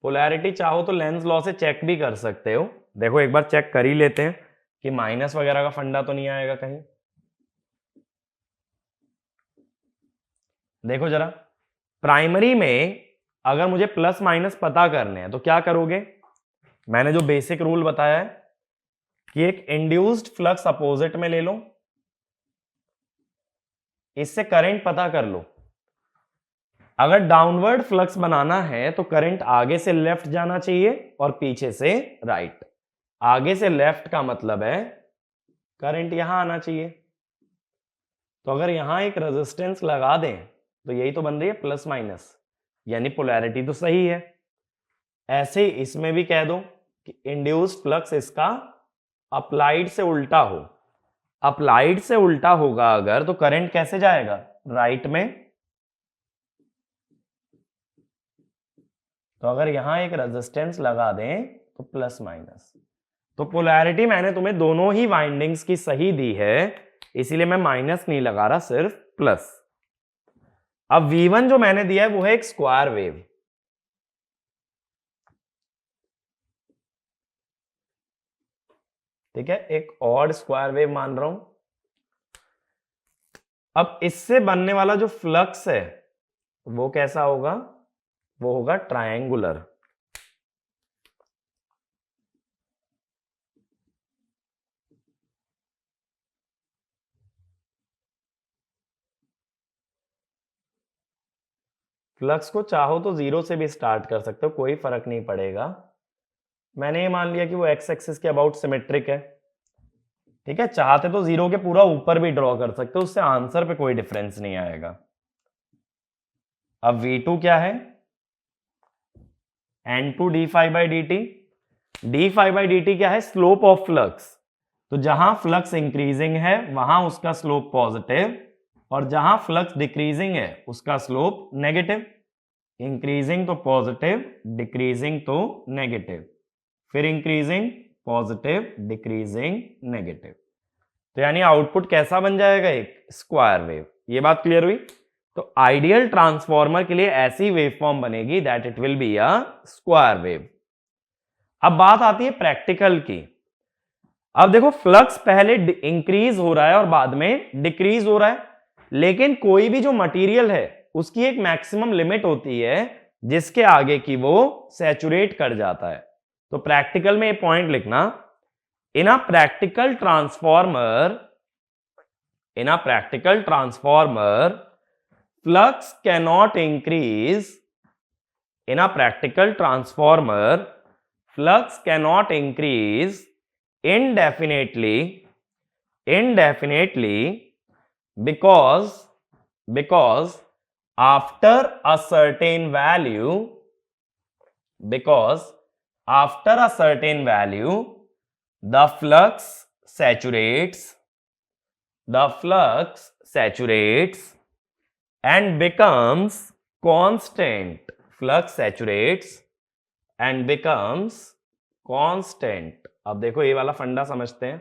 पोलैरिटी चाहो तो लेंस लॉ से चेक भी कर सकते हो। देखो, एक बार चेक कर ही लेते हैं कि माइनस वगैरह का फंडा तो नहीं आएगा कहीं। देखो जरा, प्राइमरी में अगर मुझे प्लस माइनस पता करने हैं तो क्या करोगे, मैंने जो बेसिक रूल बताया है कि एक इंड्यूस्ड फ्लक्स अपोजिट में ले लो, इससे करंट पता कर लो। अगर डाउनवर्ड फ्लक्स बनाना है तो करंट आगे से लेफ्ट जाना चाहिए और पीछे से राइट। आगे से लेफ्ट का मतलब है करंट यहां आना चाहिए। तो अगर यहां एक रेजिस्टेंस लगा दें तो यही तो बन रही है प्लस माइनस, यानी पोलैरिटी तो सही है। ऐसे इसमें भी कह दो कि इंड्यूस्ड फ्लक्स इसका अप्लाइड से उल्टा हो। अप्लाइड से उल्टा होगा अगर, तो करंट कैसे जाएगा, राइट में। तो अगर यहां एक रेजिस्टेंस लगा दें तो प्लस माइनस। तो पोलैरिटी मैंने तुम्हें दोनों ही वाइंडिंग्स की सही दी है, इसीलिए मैं माइनस नहीं लगा रहा, सिर्फ प्लस। अब V1 जो मैंने दिया है वो है एक स्क्वायर वेव। ठीक है, एक ऑड स्क्वायर वेव मान रहा हूं। अब इससे बनने वाला जो फ्लक्स है वो कैसा होगा, वो होगा ट्रायंगुलर। फ्लक्स को चाहो तो 0 से भी स्टार्ट कर सकते हो, कोई फर्क नहीं पड़ेगा। मैंने ये मान लिया कि वो एक्स एक्सिस के अबाउट सिमेट्रिक है। ठीक है, चाहते तो 0 के पूरा ऊपर भी ड्रॉ कर सकते हो, उससे आंसर पे कोई डिफरेंस नहीं आएगा। अब V2 क्या है, N2 d phi by dt। d phi by dt क्या है, स्लोप ऑफ फ्लक्स। तो जहां फ्लक्स इंक्रीजिंग है वहां उसका स्लोप पॉजिटिव, और जहां फ्लक्स डिक्रीजिंग है उसका स्लोप नेगेटिव। इंक्रीजिंग तो पॉजिटिव, डिक्रीजिंग तो नेगेटिव, फिर इंक्रीजिंग पॉजिटिव, डिक्रीजिंग नेगेटिव। तो यानी आउटपुट कैसा बन जाएगा, एक स्क्वायर वेव। ये बात क्लियर हुई। तो आइडियल ट्रांसफॉर्मर के लिए ऐसी वेवफॉर्म बनेगी that it will be a square wave. अब बात आती है प्रैक्टिकल की। अब देखो, फ्लक्स पहले इंक्रीज हो रहा है और बाद में डिक्रीज हो रहा है, लेकिन कोई भी जो मटेरियल है उसकी एक मैक्सिमम लिमिट होती है जिसके आगे की वो सैचुरेट कर जाता है। तो प्रैक्टिकल में ये पॉइंट लिखना, in a practical transformer, in a practical transformer, flux cannot increase, in a practical transformer, flux cannot increase indefinitely because after a certain value, the flux saturates and becomes constant. Flux saturates and becomes constant. अब देखो ये वाला फंडा समझते हैं।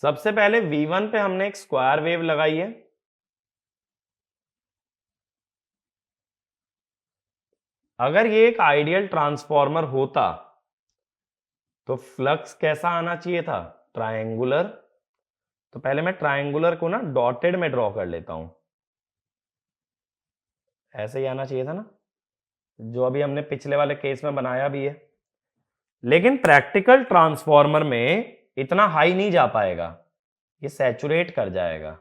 सबसे पहले V1 पे हमने एक स्क्वायर वेव लगाई है। अगर ये एक आइडियल ट्रांसफॉर्मर होता तो फ्लक्स कैसा आना चाहिए था, ट्रायंगुलर। तो पहले मैं ट्रायंगुलर को ना डॉटेड में ड्रॉ कर लेता हूं, ऐसे ही आना चाहिए था ना, जो अभी हमने पिछले वाले केस में बनाया भी है। लेकिन प्रैक्टिकल ट्रांसफॉर्मर में इतना हाई नहीं जा पाएगा, ये सैचुरेट कर जाएगा।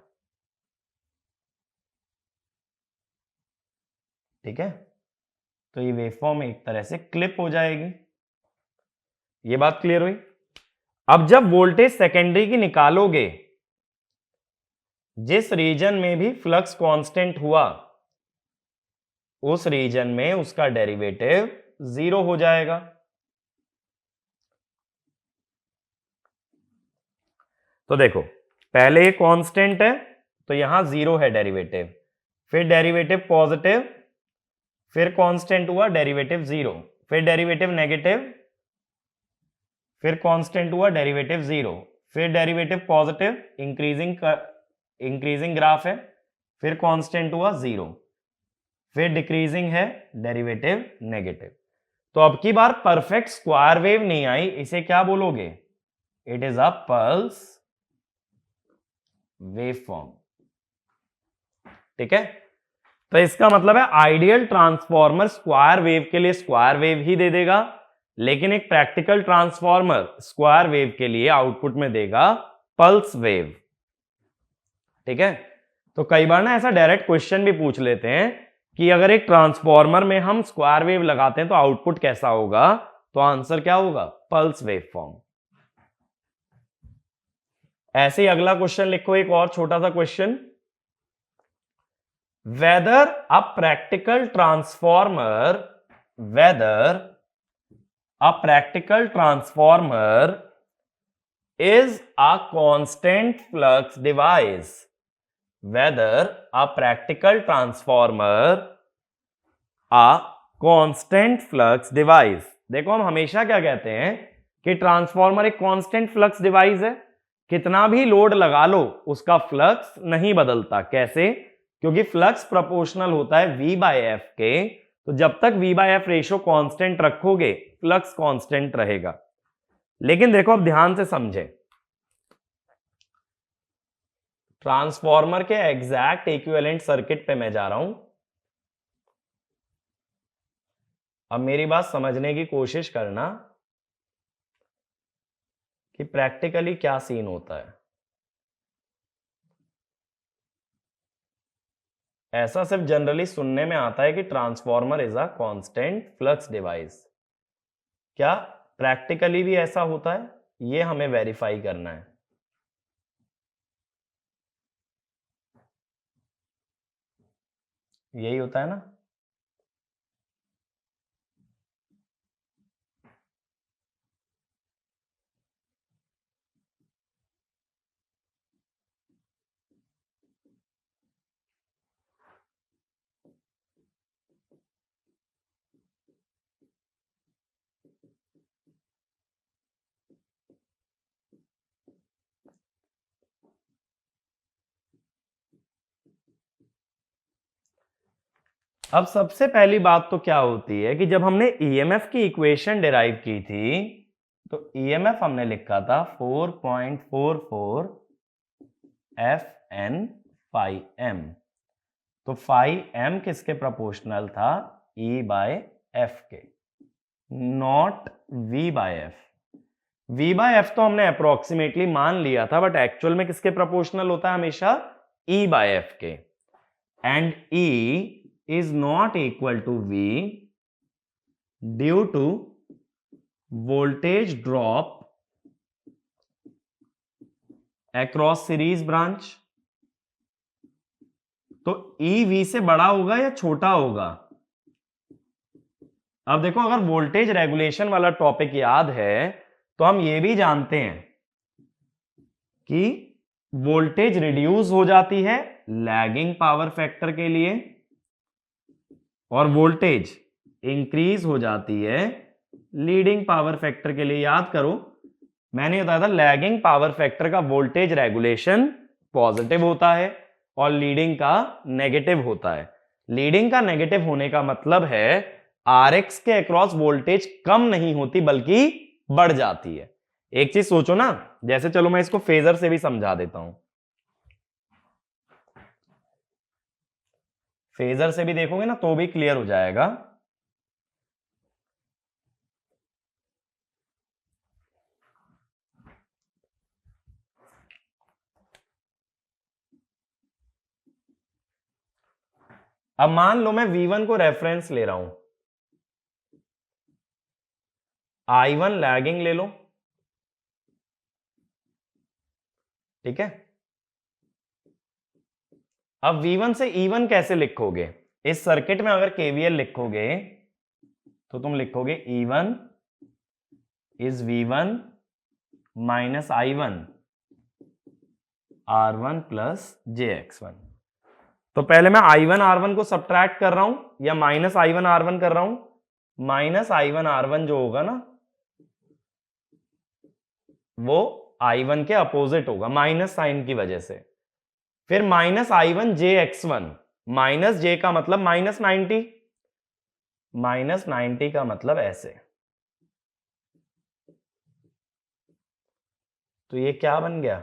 ठीक है, तो ये वेवफॉर्म एक तरह से क्लिप हो जाएगी। ये बात क्लियर हुई। अब जब वोल्टेज सेकेंडरी की निकालोगे, जिस रीजन में भी फ्लक्स कांस्टेंट हुआ उस रीजन में उसका डेरिवेटिव 0 हो जाएगा। तो देखो, पहले ये कांस्टेंट है तो यहां 0 है डेरिवेटिव, फिर डेरिवेटिव पॉजिटिव, फिर कांस्टेंट हुआ डेरिवेटिव 0, फिर डेरिवेटिव नेगेटिव, फिर कांस्टेंट हुआ डेरिवेटिव 0, फिर डेरिवेटिव पॉजिटिव, इंक्रीजिंग ग्राफ है, फिर कांस्टेंट हुआ 0, फिर डिक्रीजिंग है, डेरिवेटिव नेगेटिव। तो अब की बार परफेक्ट स्क्वायर वेव नहीं आई, इसे क्या बोलोगे, it is a pulse waveform. ठीक है, तो इसका मतलब है आइडियल ट्रांसफॉर्मर स्क्वायर वेव के लिए स्क्वायर वेव ही दे देगा, लेकिन एक प्रैक्टिकल ट्रांसफॉर्मर स्क्वायर वेव के लिए आउटपुट में देगा पल्स वेव। ठीक है, तो कई बार ना ऐसा डायरेक्ट क्वेश्चन भी पूछ लेते हैं कि अगर एक ट्रांसफॉर्मर में हम स्क्वायर वेव लगाते हैं तो आउटपुट कैसा होगा, तो आंसर क्या होगा, पल्स वेवफॉर्म। ऐसे ही अगला क्वेश्चन लिखो, एक और छोटा सा question, whether a practical transformer is a constant flux device, whether a practical transformer a constant flux device. देखो हम हमेशा क्या कहते हैं कि ट्रांसफॉर्मर एक कांस्टेंट फ्लक्स डिवाइस है, कितना भी लोड लगा लो उसका फ्लक्स नहीं बदलता। कैसे? क्योंकि फ्लक्स प्रोपोर्शनल होता है V बाय एफ के, तो जब तक V by F ratio constant रखोगे फ्लक्स कांस्टेंट रहेगा। लेकिन देखो अब ध्यान से समझे, ट्रांसफॉर्मर के एग्जैक्ट इक्विवेलेंट सर्किट पे मैं जा रहा हूं। अब मेरी बात समझने की कोशिश करना कि प्रैक्टिकली क्या सीन होता है। ऐसा सिर्फ जनरली सुनने में आता है कि transformer is a constant flux device. क्या प्रैक्टिकली भी ऐसा होता है? ये हमें वेरीफाई करना है। यही होता है ना? अब सबसे पहली बात तो क्या होती है कि जब हमने ईएमएफ की इक्वेशन डिराइव की थी, तो ईएमएफ हमने लिखा था 4.44 FN phi m। तो phi m किसके प्रोपोर्शनल था? E बाय एफ के, not V by F. V by F तो हमने अप्रोक्सीमेटली मान लिया था, बट एक्चुअल में किसके प्रोपोर्शनल होता है? हमेशा E बाय एफ के। And E is not equal to V due to voltage drop across series branch। तो E V से बड़ा होगा या छोटा होगा? अब देखो, अगर वोल्टेज रेगुलेशन वाला टॉपिक याद है तो हम ये भी जानते हैं कि वोल्टेज रिड्यूस हो जाती है लैगिंग पावर फैक्टर के लिए और वोल्टेज इंक्रीज हो जाती है लीडिंग पावर फैक्टर के लिए। याद करो, मैंने बताया था लैगिंग पावर फैक्टर का वोल्टेज रेगुलेशन पॉजिटिव होता है और लीडिंग का नेगेटिव होता है। लीडिंग का नेगेटिव होने का मतलब है आरएक्स के अक्रॉस वोल्टेज कम नहीं होती बल्कि बढ़ जाती है। एक चीज सोचो ना, जैसे चलो मैं इसको फेजर से भी समझा देता हूं। फेजर से भी देखोगे ना तो भी क्लियर हो जाएगा। अब मान लो मैं V1 को रेफरेंस ले रहा हूं, I1 लैगिंग ले लो, ठीक है। अब V1 से E1 कैसे लिखोगे? इस सर्किट में अगर KVL लिखोगे तो तुम लिखोगे E1 is V1 minus I1 R1 plus JX1। तो पहले मैं I1 R1 को सब्ट्रैक्ट कर रहा हूं या माइनस I1 R1 कर रहा हूं? माइनस I1 R1 जो होगा ना वो I1 के अपोजिट होगा माइनस साइन की वजह से। फिर माइनस I1 JX1, माइनस जे का मतलब माइनस 90, माइनस 90 का मतलब ऐसे। तो ये क्या बन गया?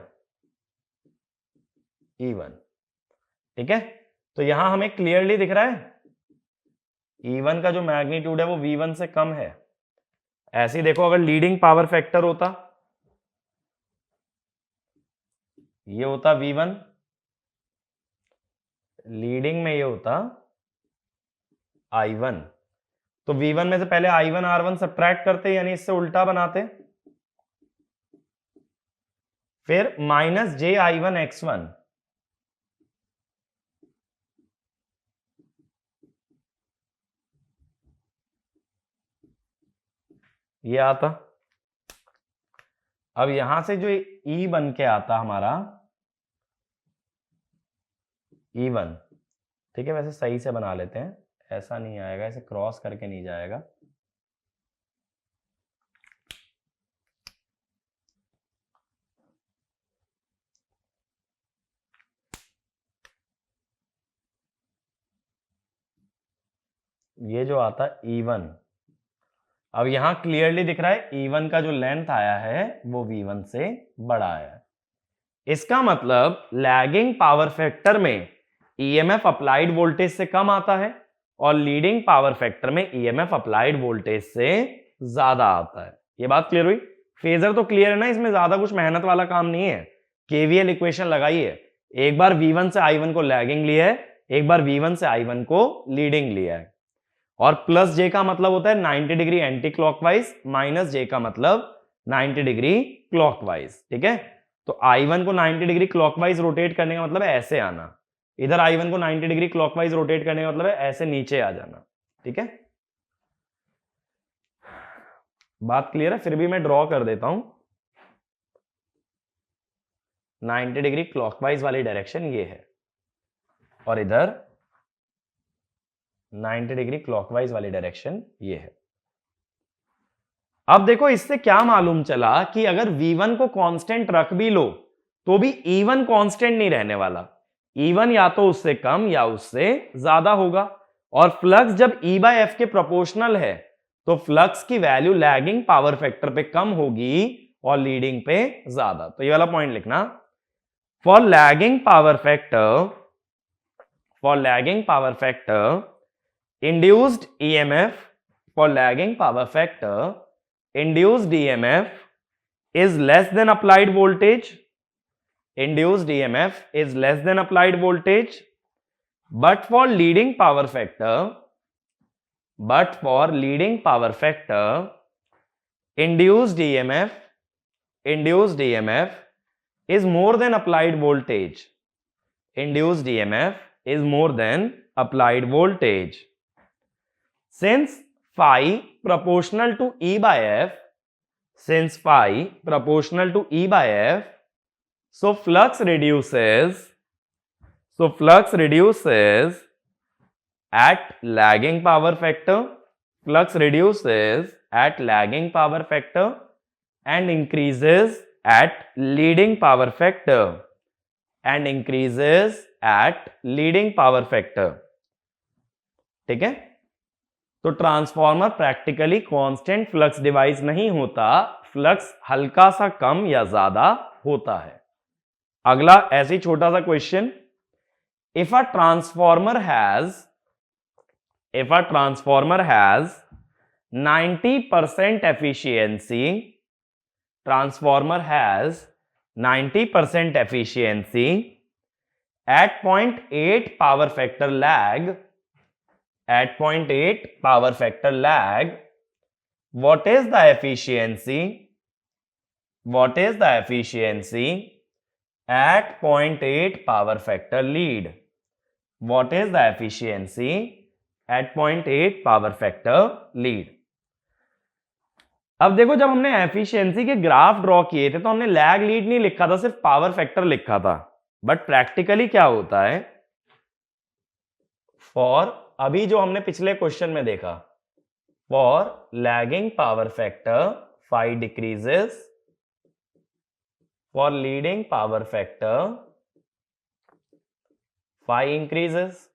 E1, ठीक है। तो यहां हमें क्लियरली दिख रहा है E1 का जो मैग्नीट्यूड है वो V1 से कम है। ऐसे ही देखो, अगर लीडिंग पावर फैक्टर होता, ये होता V1, लीडिंग में ये होता I1, तो V1 में से पहले I1 R1 सब्ट्रैक्ट करते यानी इससे उल्टा बनाते, फिर माइनस JI1 X1, ये आता। अब यहां से जो E बन के आता हमारा E1, ठीक है, वैसे सही से बना लेते हैं ऐसा नहीं आएगा, ऐसे क्रॉस करके नहीं जाएगा। ये जो आता है E1, अब यहां क्लियरली दिख रहा है E1 का जो लेंथ आया है वो V1 से बड़ा है। इसका मतलब लैगिंग पावर फैक्टर में ईएमएफ अप्लाइड वोल्टेज से कम आता है और लीडिंग पावर फैक्टर में ईएमएफ अप्लाइड वोल्टेज से ज्यादा आता है। ये बात क्लियर हुई? फेजर तो क्लियर है ना, इसमें ज्यादा कुछ मेहनत वाला काम नहीं है। केवीएल इक्वेशन लगाइए, एक बार V1 से I1 को लैगिंग लिया है, एक बार V1 से I1 को लीडिंग लिया है। और प्लस जे का मतलब होता है 90 डिग्री एंटी क्लॉकवाइज, माइनस जे का मतलब 90 डिग्री क्लॉकवाइज। ठीक है, तो I1 को 90 डिग्री क्लॉकवाइज रोटेट करने का मतलब है ऐसे आना, इधर I1 को 90 डिग्री क्लॉकवाइज रोटेट करने का मतलब है ऐसे नीचे आ जाना। ठीक है, बात क्लियर है? फिर भी मैं ड्रॉ कर देता हूं। 90 डिग्री क्लॉकवाइज वाली डायरेक्शन ये है और इधर 90 डिग्री क्लॉकवाइज वाली डायरेक्शन ये है। अब देखो इससे क्या मालूम चला कि अगर V1 को कांस्टेंट रख भी लो तो भी E1 कांस्टेंट नहीं रहने वाला। E1 या तो उससे कम या उससे ज्यादा होगा, और फ्लक्स जब E/F के प्रोपोर्शनल है तो फ्लक्स की वैल्यू लैगिंग पावर फैक्टर पे कम होगी और लीडिंग पे ज्यादा। तो ये वाला पॉइंट लिखना, for lagging power factor induced EMF, for lagging power factor induced EMF is less than applied voltage, induced EMF is less than applied voltage, but for leading power factor induced EMF is more than applied voltage, induced EMF is more than applied voltage. Since phi proportional to E/F, so flux reduces at lagging power factor, and increases at leading power factor, ठीक है? तो transformer practically constant flux device नहीं होता, flux हल्का सा कम या ज्यादा होता है। अगला ऐसे ही छोटा सा question, if a transformer has 90% efficiency, at 0.8 power factor lag, what is the efficiency at 0.8 power factor lead? What is the efficiency at 0.8 power factor lead? अब देखो, जब हमने एफिशिएंसी के ग्राफ ड्रॉ किए थे तो हमने लैग लीड नहीं लिखा था, सिर्फ पावर फैक्टर लिखा था। बट प्रैक्टिकली क्या होता है, फॉर अभी जो हमने पिछले क्वेश्चन में देखा, for lagging power factor phi decreases, for leading power factor phi increases.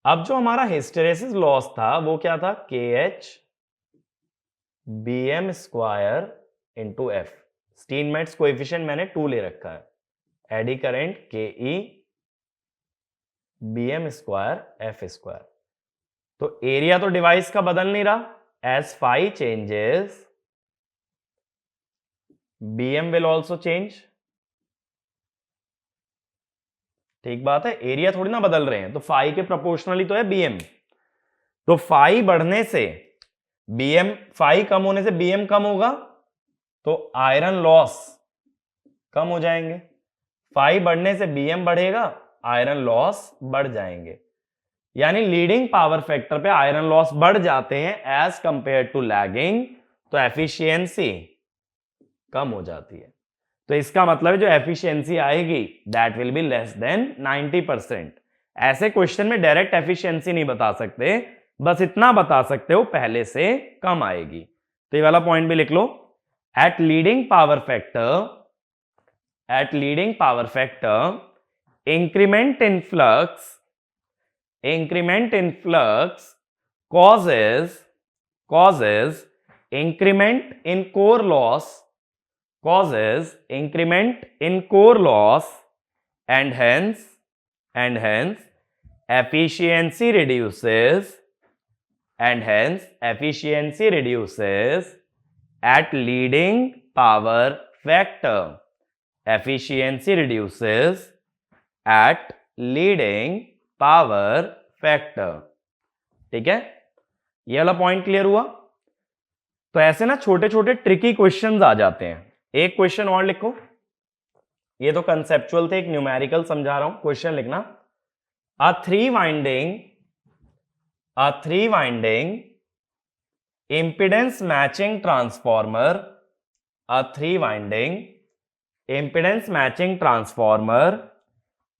अब जो हमारा हिस्टेरेसिस लॉस था वो क्या था, KH BM square into F। Steinmetz coefficient मैंने 2 ले रखा है, eddy current KE BM square F square. तो एरिया तो डिवाइस का बदल नहीं रहा, as phi changes BM will also change. ठीक बात है, एरिया थोड़ी ना बदल रहे हैं, तो फाई के प्रोपोर्शनली तो है BM। तो फाई बढ़ने से BM, फाई कम होने से BM कम होगा तो आयरन लॉस कम हो जाएंगे, फाई बढ़ने से BM बढ़ेगा, आयरन लॉस बढ़ जाएंगे। यानी लीडिंग पावर फैक्टर पे आयरन लॉस बढ़ जाते हैं एज कंपेयर टू लैगिंग, तो एफिशिएंसी कम हो जाती है। तो इसका मतलब जो एफिशिएंसी आएगी that will be less than 90%। ऐसे क्वेश्चन में डायरेक्ट एफिशिएंसी नहीं बता सकते, बस इतना बता सकते हो पहले से कम आएगी। तो ये वाला पॉइंट भी लिख लो। At leading power factor increment in flux causes increment in core loss and hence efficiency reduces at leading power factor. Efficiency reduces at leading power factor. ठीक है, ये वाला पॉइंट क्लियर हुआ। तो ऐसे ना छोटे छोटे ट्रिकी क्वेश्चंस आ जाते हैं। एक क्वेश्चन और लिखो, ये तो कंसेप्चुअल थे, एक न्यूमेरिकल समझा रहा हूं, क्वेश्चन लिखना। A three winding impedance matching transformer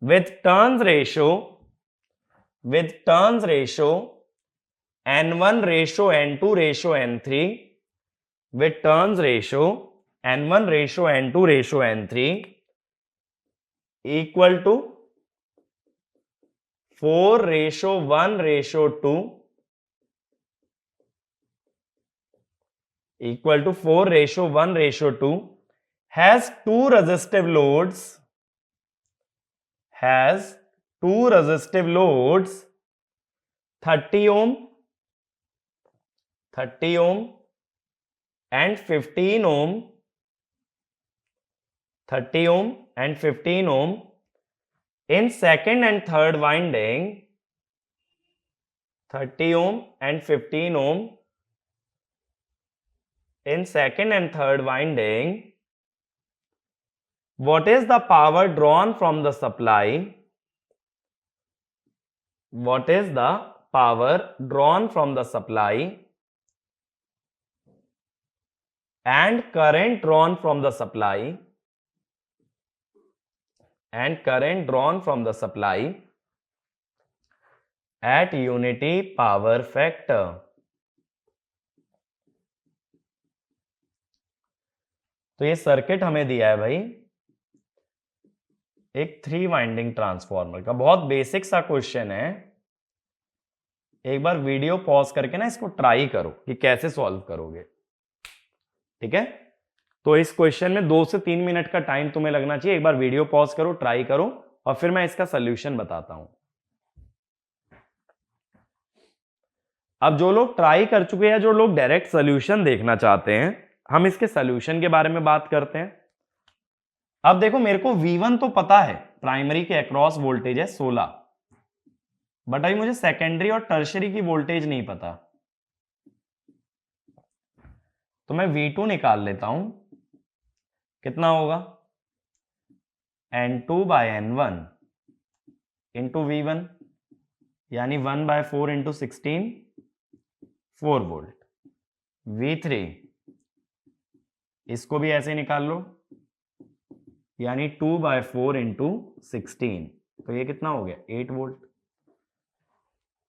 with turns ratio n1:n2:n3 with turns ratio n1:n2:n3 equal to 4:1:2 has two resistive loads 30 ohm and 15 ohm in second and third winding, 30 ohm and 15 ohm in second and third winding. What is the power drawn from the supply? And current drawn from the supply at unity power factor. तो ये circuit हमें दिया है भाई एक 3 winding transformer का, बहुत basic सा क्वेश्चन है। एक बार वीडियो पॉज करके ना इसको ट्राई करो कि कैसे सॉल्व करोगे, ठीक है। तो इस क्वेश्चन में 2 से 3 मिनट का टाइम तुम्हें लगना चाहिए। एक बार वीडियो पॉज करो, ट्राई करो, और फिर मैं इसका सोल्यूशन बताता हूं। अब जो लोग ट्राई कर चुके हैं, जो लोग डायरेक्ट सोल्यूशन देखना चाहते हैं, हम इसके सोल्यूशन के बारे में बात करते हैं। अब देखो, मेरे को V1 तो पता है, प्राइमरी के अक्रॉस वोल्टेज है 16, बट अभी मुझे सेकेंडरी और टर्शरी की वोल्टेज नहीं पता। तो मैं V2 निकाल लेता हूं, कितना होगा N2/N1 इंटू V1, यानी 1/4 इंटू 16, 4 वोल्ट। V3 इसको भी ऐसे निकाल लो, यानी 2/4 इंटू 16, तो ये कितना हो गया 8 वोल्ट।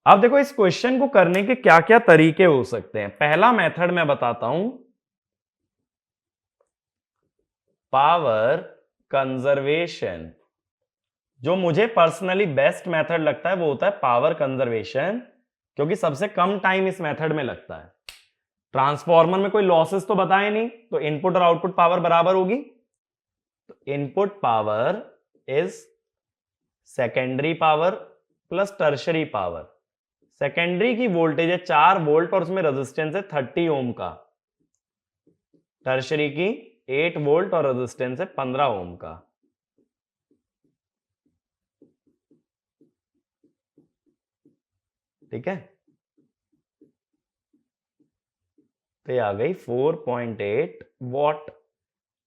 अब देखो, इस क्वेश्चन को करने के क्या क्या तरीके हो सकते हैं। पहला मेथड मैं बताता हूं, पावर कंजर्वेशन। जो मुझे पर्सनली बेस्ट मेथड लगता है वो होता है पावर कंजर्वेशन, क्योंकि सबसे कम टाइम इस मेथड में लगता है। ट्रांसफार्मर में कोई लॉसेस तो बताए नहीं, तो इनपुट और आउटपुट पावर बराबर होगी। तो input power is secondary power plus tertiary power. Secondary की वोल्टेज है 4 वोल्ट और उसमें रेजिस्टेंस है 30 ओम का। टर्शरी की 8 वोल्ट और रेजिस्टेंस है 15 ओम का। ठीक है, तो ये आ गई 4.8 वॉट।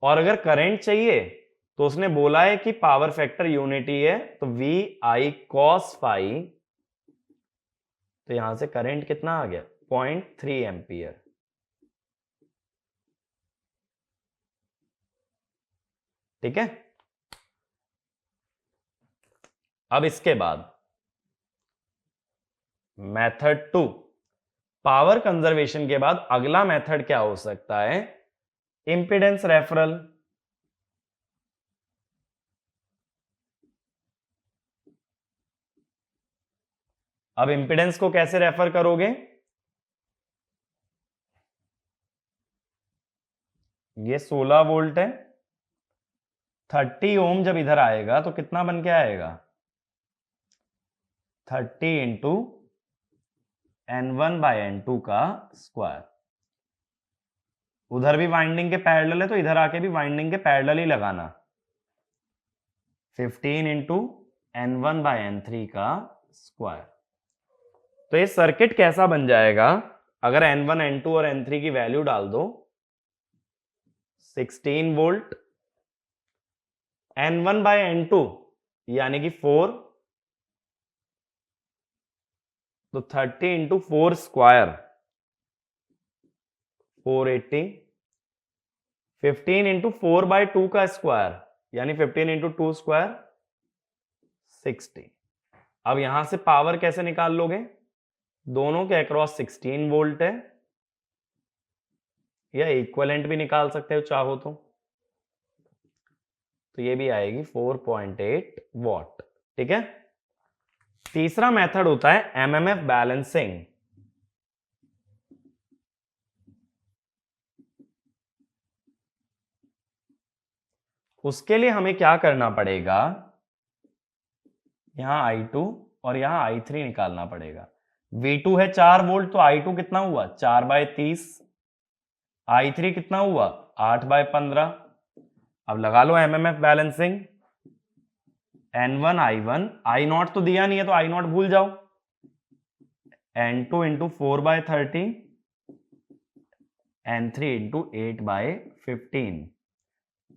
और अगर करंट चाहिए तो उसने बोला है कि पावर फैक्टर यूनिटी है, तो VI cos phi, तो यहां से करंट कितना आ गया 0.3 एम्पियर। ठीक है, अब इसके बाद मेथड 2, पावर कंजर्वेशन के बाद अगला मेथड क्या हो सकता है? Impedance referral. अब इंपीडेंस को कैसे रेफर करोगे? ये 16 वोल्ट है, 30 ओम जब इधर आएगा तो कितना बन के आएगा? 30 इंटू N1/N2 का स्क्वायर। उधर भी वाइंडिंग के पैरेलल है तो इधर आके भी वाइंडिंग के पैरेलल ही लगाना। 15 इंटू N1/N3 का स्क्वायर। तो ये सर्किट कैसा बन जाएगा? अगर N1, N2 और N3 की वैल्यू डाल दो, 16 वोल्ट, N1/N2 यानी कि 4, तो 30 इंटू 4 स्क्वायर 480, 15 इंटू 4/2 का स्क्वायर यानी 15 इंटू 2 स्क्वायर 60। अब यहां से पावर कैसे निकाल लोगे? दोनों के अक्रॉस 16 वोल्ट है, या इक्विवेलेंट भी निकाल सकते हो चाहो तो ये भी आएगी 4.8 वॉट। ठीक है। तीसरा मेथड होता है एमएमएफ बैलेंसिंग। उसके लिए हमें क्या करना पड़ेगा? यहां I2 और यहां I3 निकालना पड़ेगा। V2 है 4 वोल्ट, तो I2 कितना हुआ? 4/30। I3 कितना हुआ? 8/15। अब लगा लो MMF balancing. N1 I1, I0 तो दिया नहीं है तो I0 भूल जाओ। N2 into 4/30, N3 into 8/15।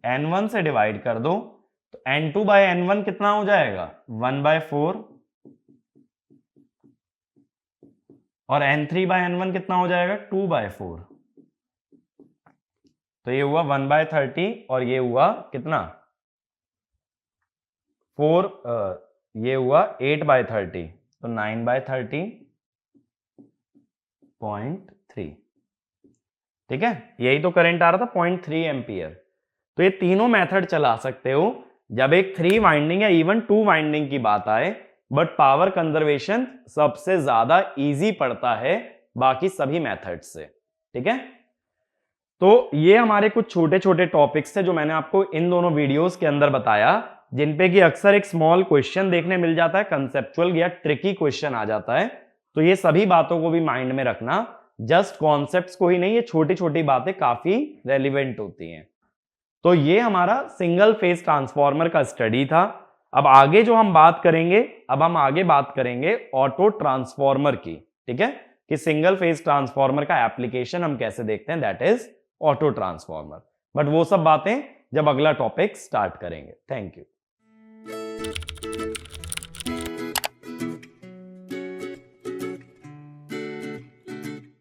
N1 से डिवाइड कर दो तो N2/N1 कितना हो जाएगा? 1/4, और N3/N1 कितना हो जाएगा? 2/4। तो ये हुआ 1/30 और ये हुआ कितना? 4, ये हुआ 8/30, तो 9/30.3। ठीक है, यही तो करंट आ रहा था 0.3 एम्पियर। तो ये तीनों मेथड चला सकते हो जब एक 3 वाइंडिंग या इवन 2 वाइंडिंग की बात आए, बट पावर कंजर्वेशन सबसे ज्यादा इजी पड़ता है बाकी सभी मेथड से। ठीक है, तो ये हमारे कुछ छोटे छोटे टॉपिक्स थे जो मैंने आपको इन दोनों वीडियोस के अंदर बताया, जिन पे कि अक्सर एक स्मॉल क्वेश्चन देखने मिल जाता है, कंसेप्चुअल या ट्रिकी क्वेश्चन आ जाता है। तो ये सभी बातों को भी माइंड में रखना, जस्ट कॉन्सेप्ट्स को ही नहीं, ये छोटी छोटी बातें काफी रेलिवेंट होती हैं। तो ये हमारा सिंगल फेज ट्रांसफार्मर का स्टडी था। अब आगे जो हम बात करेंगे, अब हम आगे बात करेंगे ऑटो ट्रांसफार्मर की। ठीक है, कि सिंगल फेज ट्रांसफार्मर का एप्लीकेशन हम कैसे देखते हैं, that is auto transformer. But वो सब बातें जब अगला टॉपिक स्टार्ट करेंगे। Thank you.